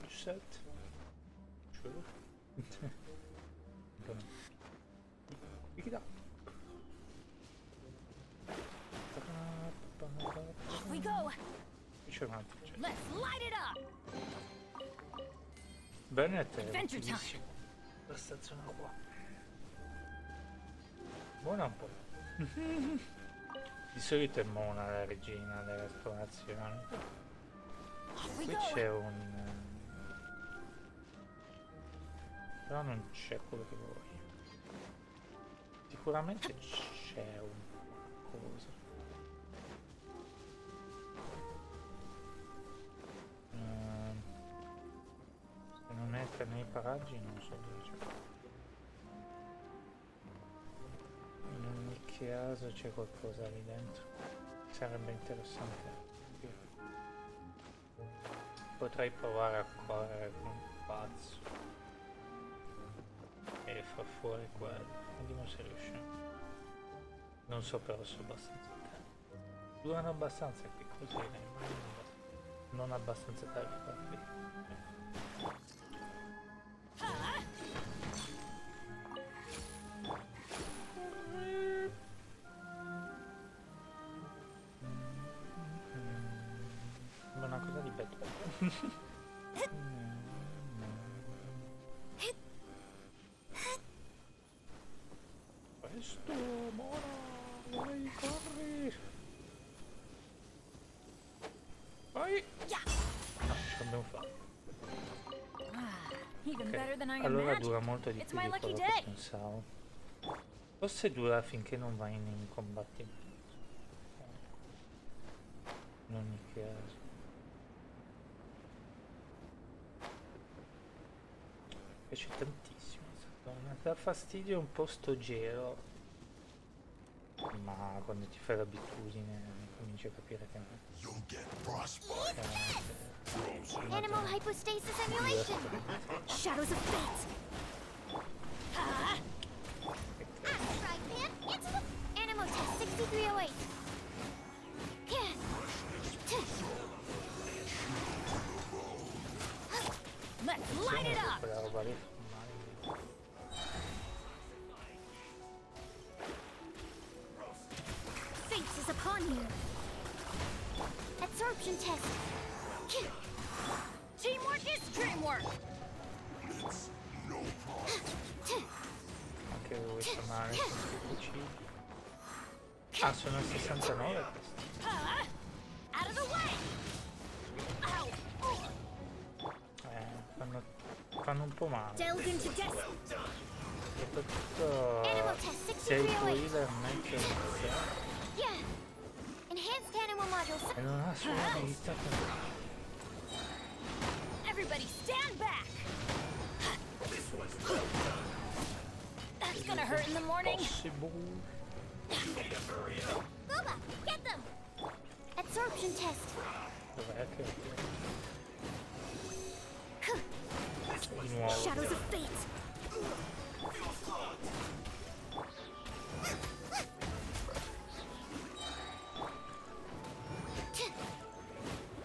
Set. Sure. Pick it up. Off we go! Qui c'è un altro oggetto. Let's light it up! Bennett è Adventure time. utilissimo. La stazione qua. Buona un po'. Di solito è Mona la regina delle esplorazioni. Off we Qui go! c'è un... però non c'è quello che vuoi. Sicuramente c'è un qualcosa. Se non è tra nei paraggi non so dove c'è. In ogni caso c'è qualcosa lì dentro. Sarebbe interessante capire. Potrei provare a correre come un pazzo e far fuori quello. Vediamo se riusciamo. Non so però se ho abbastanza tempo. Durano abbastanza qui così, non abbastanza da far qui. Una cosa di bello. Questo, Mona, vai, corri. Vai. Ce l'abbiamo fatto. Even better than I Allora imagined. dura molto di It's più my di lucky quello che day. pensavo. Forse dura finché non vai in combattimento. In ogni caso. Mi piace tantissimo questa donna. Dà fastidio un po' sto gelo. Ma quando ti fai l'abitudine cominci a capire che Animal hypostasis emulation! Shadows of fate! 6308. Let's light it up! Quella roba lì. Fate is upon you. Absorption test. Teamwork is dreamwork. Anche lui sta male, sono difficili. Ah, sono il 69 questi. Out of the way! Ow! Fanno un po' male. Delve into death. Soprattutto Animal test se il 6308. healer non è che Yeah. Enhanced animal module. e non ha sua vita. Everybody stand back! That's gonna hurt in the morning. Possible. Boba, get them. Absorption test. Dov'è che... Di nuovo. Shadows of fate.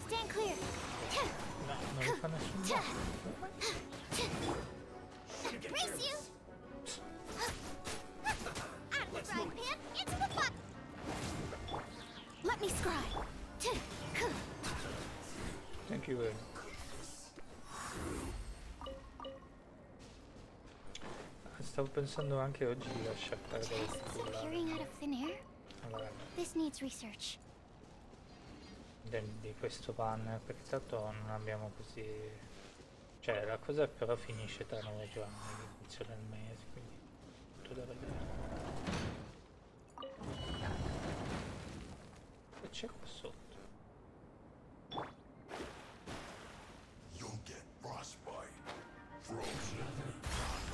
Stand clear. No, non li fa nessuno. Brace you. Out of the frying pan, into the pot. Let me scribe. Thank you very much. Stavo pensando anche oggi di lasciar perdere Tests il appearing out of thin air. allora, This needs research. di questo banner, perché tanto non abbiamo così... Cioè, la cosa però finisce tra 9 giorni, l'inizio del mese, quindi tutto da vedere. E c'è qua sotto?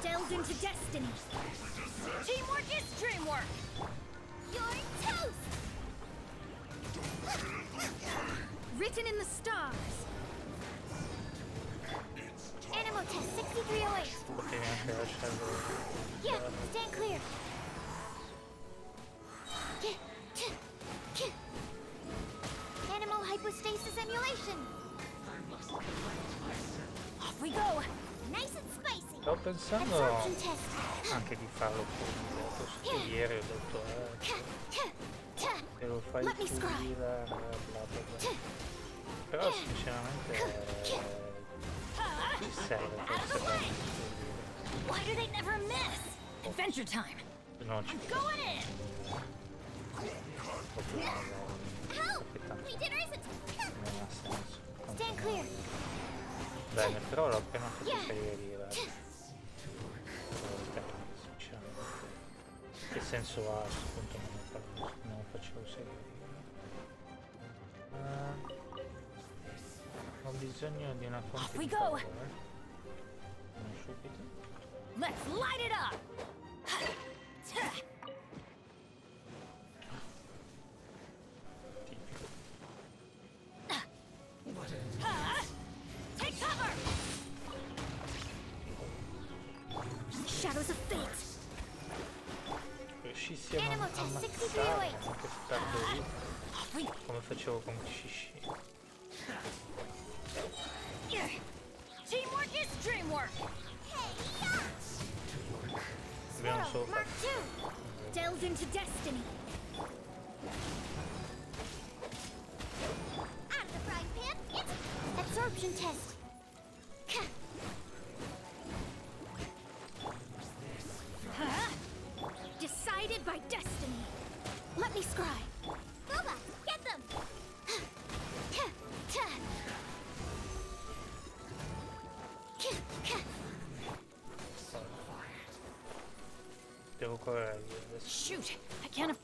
Delve into destiny. Teamwork is dreamwork. You're toast! Written in the stars. Animal test 6308. Potevi anche lasciarlo... Yeah, stand clear. Animal hypostasis emulation. Off we go. Nice and spicy. Stavo pensando Absorption test. anche di farlo pulire, posto che ieri ho detto se lo fai Let me pulire scribe. bla bla bla. Però sinceramente ci serve forse pulire. Why do they never miss? Adventure time. No, ci Going in. proprio Help! We did raise it. non ha senso. Stand clear. Bene, però l'ho appena fatto rivedere. Sinceramente. Che senso ha a questo punto non lo facevo seguire? Ho bisogno di una fonte we di go. calore. Non subito. Let's light it up. Tipico. Take cover. Shadows of fate. Riuscissi a non Animal test ammazzare, 6308. anche se perdo vita, Off we come facevo con Shishi. Teamwork is dreamwork. Abbiamo solo Mark fatto 2. Delve into destiny. Out of the frying pan. Into absorption test. Decided by destiny. Let me scribe. Boba, get them. devo correre via adesso. Shoot, I can't.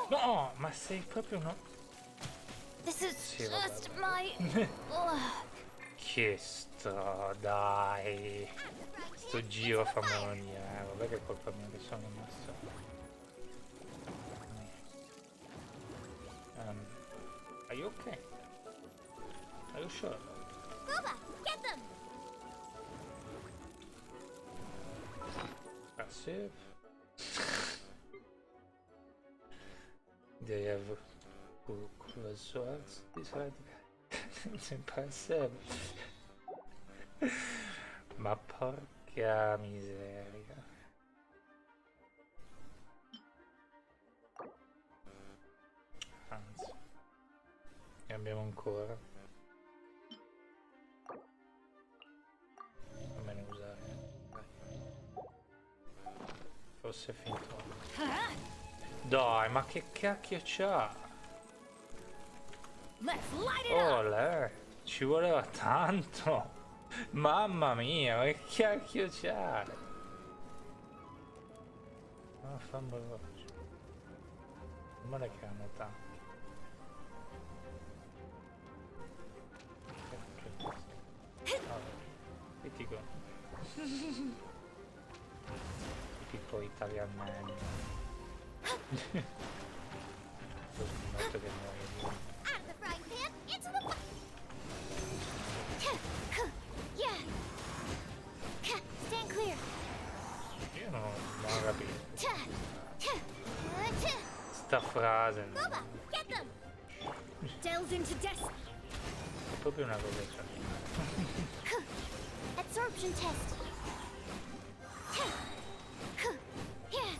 No, ma sei proprio no. This is Sì, vabbè, just vabbè. my luck. Che dai. Sto giro fa memoria, vabbè che è colpa mia che sono messo. Are you okay? Are you sure? Boba, get them. Passive. They have cool swords. It's impressive. Ma porca miseria. Anzi, ne abbiamo ancora. Non me ne usare. Forse è finito. Dai, ma che cacchio c'ha? Oh, lei, ci voleva tanto. Mamma mia, ma che cacchio c'ha? Ma fammi veloce. Non me ne cambia tanto. Tipico. Tipico italian man. Noto che muoio. Out of the frying pan, into the yeah. Stand clear. Io non ho capito. Sta frase. Boba, get them. Delves into destiny. È proprio una cosa cioè. Absorption test. Yeah.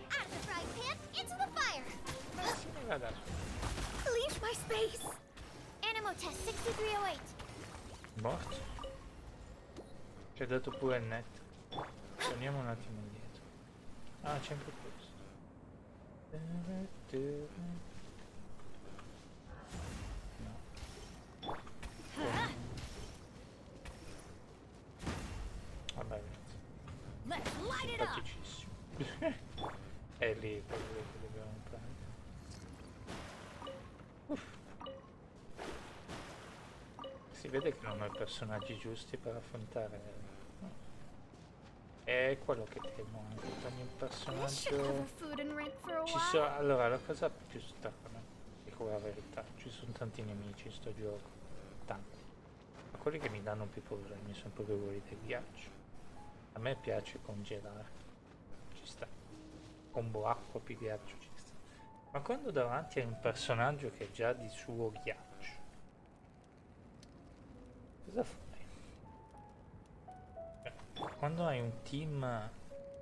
Out of the frying pan, into the fire. Guarda, Leave my space. Animo test 6308. morto. Ci ha dato pure il net. Torniamo un attimo indietro. Ah, c'è anche questo. No. Vabbè, Let's light it up. simpaticissimo. È lì quello che dobbiamo prendere. Si vede che non ho i personaggi giusti per affrontare. È quello che temo anche per ogni This should cover personaggio. food and rent for a Ci while. sono, allora, la cosa più strana, dico la verità, ci sono tanti nemici in sto gioco, tanti. Ma quelli che mi danno più problemi sono proprio quelli del ghiaccio. A me piace congelare, ci sta. Combo acqua più ghiaccio ci sta. Ma quando davanti a un personaggio che è già di suo ghiaccio, cosa fai? Quando hai un team,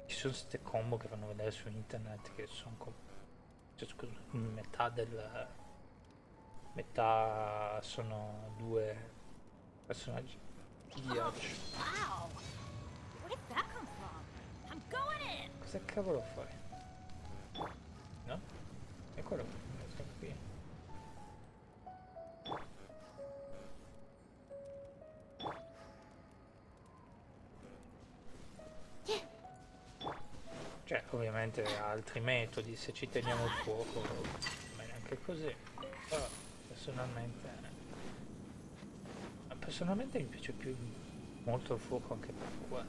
ci sono queste combo che fanno vedere su internet che sono cioè, scusa, metà sono due personaggi di ghiaccio. Wow. Where did that come from? I'm going in. Cosa cavolo fai? No? È quello che non so qui. Cioè, ovviamente altri metodi, se ci teniamo il fuoco, va bene anche così. Però personalmente mi piace più molto il fuoco anche per quello.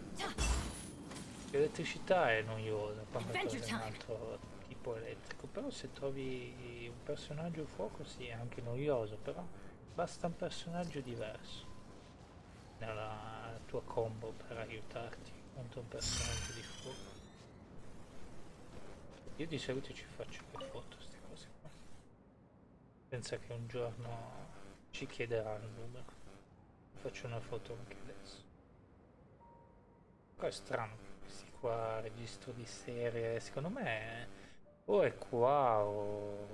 L'elettricità è noiosa quando trovi un altro tipo elettrico, però se trovi un personaggio fuoco sì, è anche noioso, però basta un personaggio diverso nella tua combo per aiutarti contro un personaggio di fuoco. Io di solito ci faccio le foto, queste cose qua. Pensa che un giorno ci chiederà il numero. Faccio una foto anche adesso. Poi è strano che questi qua registro di serie, secondo me o è qua o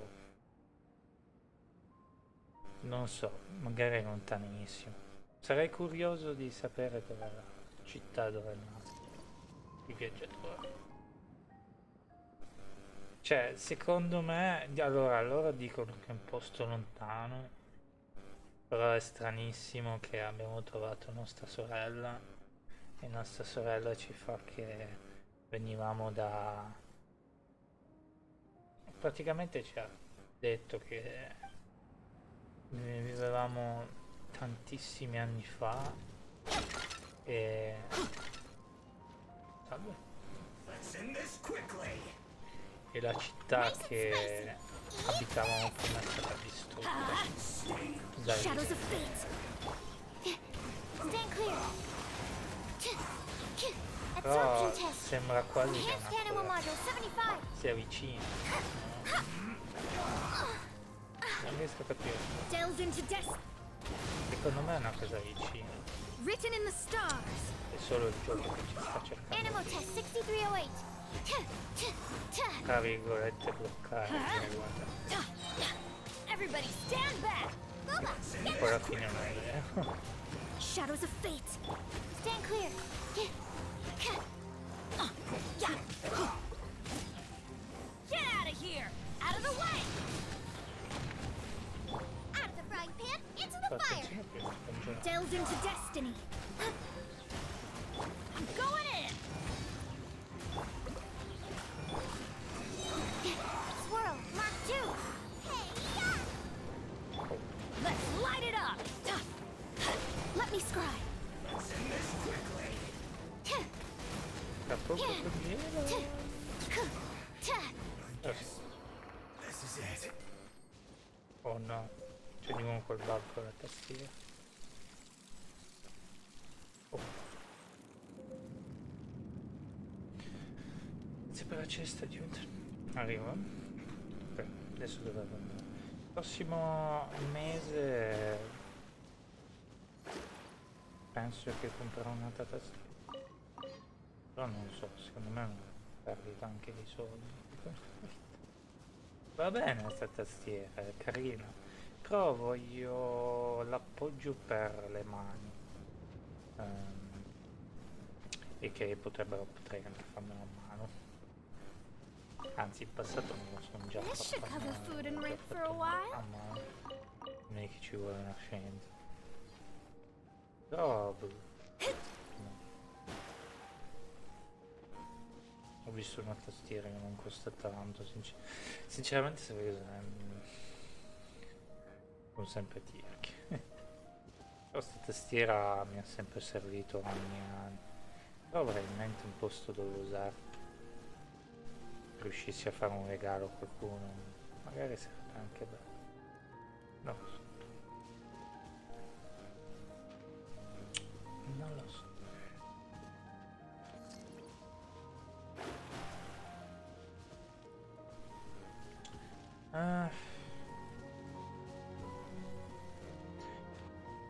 non so, magari è lontanissimo. Sarei curioso di sapere dov'è la città dove è nato il viaggiatore. Cioè, secondo me, allora loro dicono che è un posto lontano, però è stranissimo che abbiamo trovato nostra sorella e nostra sorella ci fa che venivamo da... Praticamente ci ha detto che vivevamo tantissimi anni fa e... Salve. E la città che abitavamo prima è stata distrutta dai Shadows of Stand clear. Però Absorption test. sembra quasi che Enhanced animal una module 75. sia vicina. Non riesco a capire. Delve into destiny. Secondo me è una cosa vicina. Written in the stars. È solo il gioco che ci sta cercando Animal di, test 6308. tra virgolette, bloccare. Guarda. Everybody stand back. Boba, get Poi alla fine non è vero. Shadows of fate. stand clear. Get out of here. Out of the way. Out of the frying pan, into the fire. Attenzione che sto girando. Delve into destiny. I'm going in. Swirl, Mark 2. Hey, yeah. Let's light it up. Let me scribe. Tra poco così. Oh no, c'è di nuovo quel bug con la tastiera. Oh. Grazie per la cesta di arriva. Ok, adesso dove andare? Prossimo mese penso che comprerò un'altra tastiera. Però non so, secondo me non perdi anche dei soldi. Va bene questa tastiera, è carina, però voglio l'appoggio per le mani, e che potrei anche farmelo a mano. Anzi, in passato me lo sono già This should fatto cover a food and mano, rape già for a fatto while. a mano. Non è che ci vuole una scienza. Però boh, no. Ho visto una tastiera che non costa tanto, sinceramente sapevo che sono sempre tirchi. Questa tastiera mi ha sempre servito ogni anno, però avrei in mente un posto dove usare. Riuscissi a fare un regalo a qualcuno, magari sarebbe anche bello. Non lo so. Non lo so.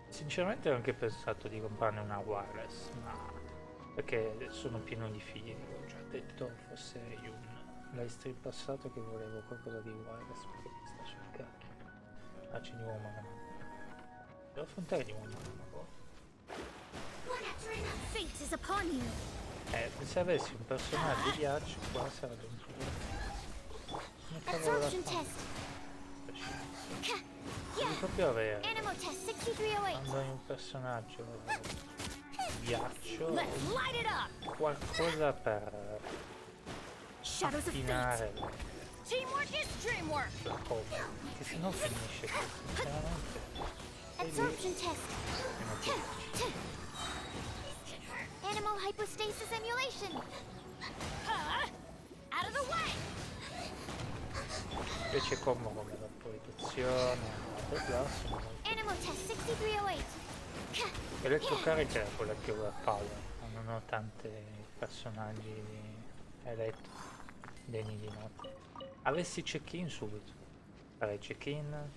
Sinceramente ho anche pensato di comprarne una wireless, ma perché sono pieno di fili, l'ho già detto forse in un live stream passato che volevo qualcosa di wireless perché mi sta sul cacchio. Ah, c'è di nuovo una devo affrontare di nuovo una cosa. Fate is upon you. Se avessi un personaggio di ghiaccio qua sarebbe un problema. Come cavolo la Absorption fa? test. Devi proprio avere Animal test 6308. quando hai un personaggio di ghiaccio Let's light it up. qualcosa per Shadows of fate. affinare Teamwork is dreamwork. la cosa, che se no finisce così, sinceramente. Absorption test. Animal hypostasis emulation. Out of the way. Invece comodo come la proiezione, bla bla, sono molto. Animal test 6308. Elettrocarica è quella che ho a power, ma non ho tanti personaggi elettro degni di notte. Avessi check-in subito, farei check-in.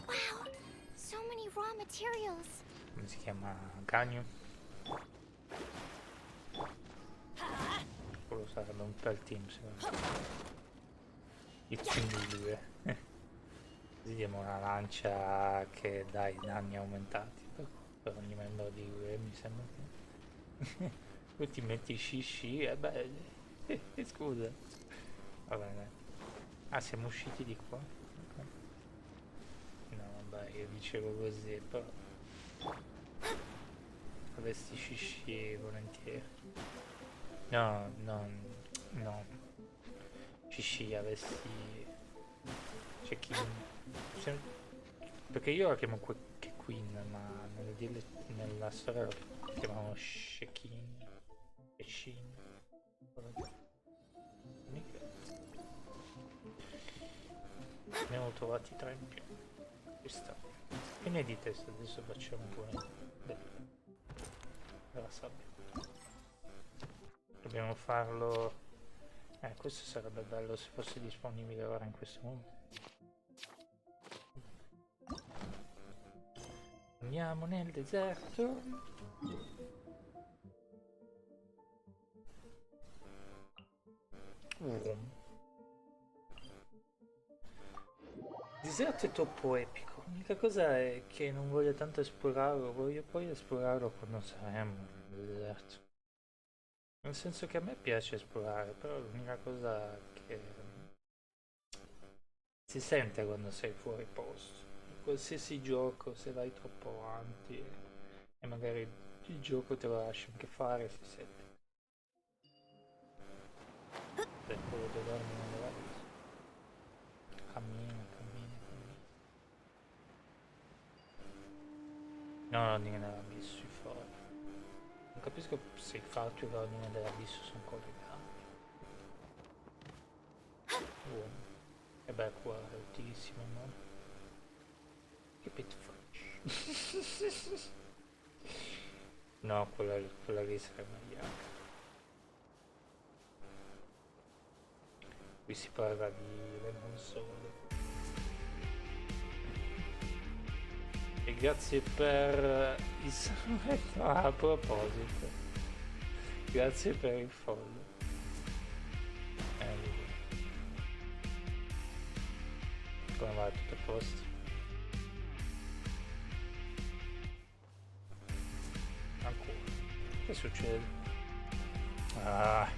Wow, so many raw materials. Come si chiama? Cagno? Quello sarebbe un bel team secondo me. Il team di due. Così diamo una lancia che dà i danni aumentati per ogni membro di due, mi sembra che. Poi ti metti sci e beh. Scusa. Va bene. Ah, siamo usciti di qua? Ok. No, vabbè, io dicevo così, però. Avresti sci volentieri. No, no. Sci avessi. Check-in. Perché io la chiamo che Queen, ma nella storia lo chiamavo Shekin. Shin. Ne ho trovati tre in più. Ci sta. Fine di testa, adesso facciamo pure della sabbia. Dobbiamo farlo. Questo sarebbe bello se fosse disponibile ora in questo momento. Andiamo nel deserto. Il deserto è troppo epico. L'unica cosa è che non voglio tanto esplorarlo, voglio poi esplorarlo quando saremo nel deserto. Nel senso che a me piace esplorare, però l'unica cosa che si sente quando sei fuori posto. In qualsiasi gioco, se vai troppo avanti e magari il gioco te lo lascia anche fare, si sente. Per quello di dormi nella vita. Cammina. No, l'ordine dell'abisso, i fori. Non capisco se i fatti e l'ordine dell'abisso sono collegati. E beh, qua è utilissimo, no? Keep it fresh. No, quella lì sarebbe meglio. Qui si parla di Lemon Soul. E grazie per il saluto. A proposito, grazie per il follow. Come va? Tutto a posto? Ancora. Che succede? Ah.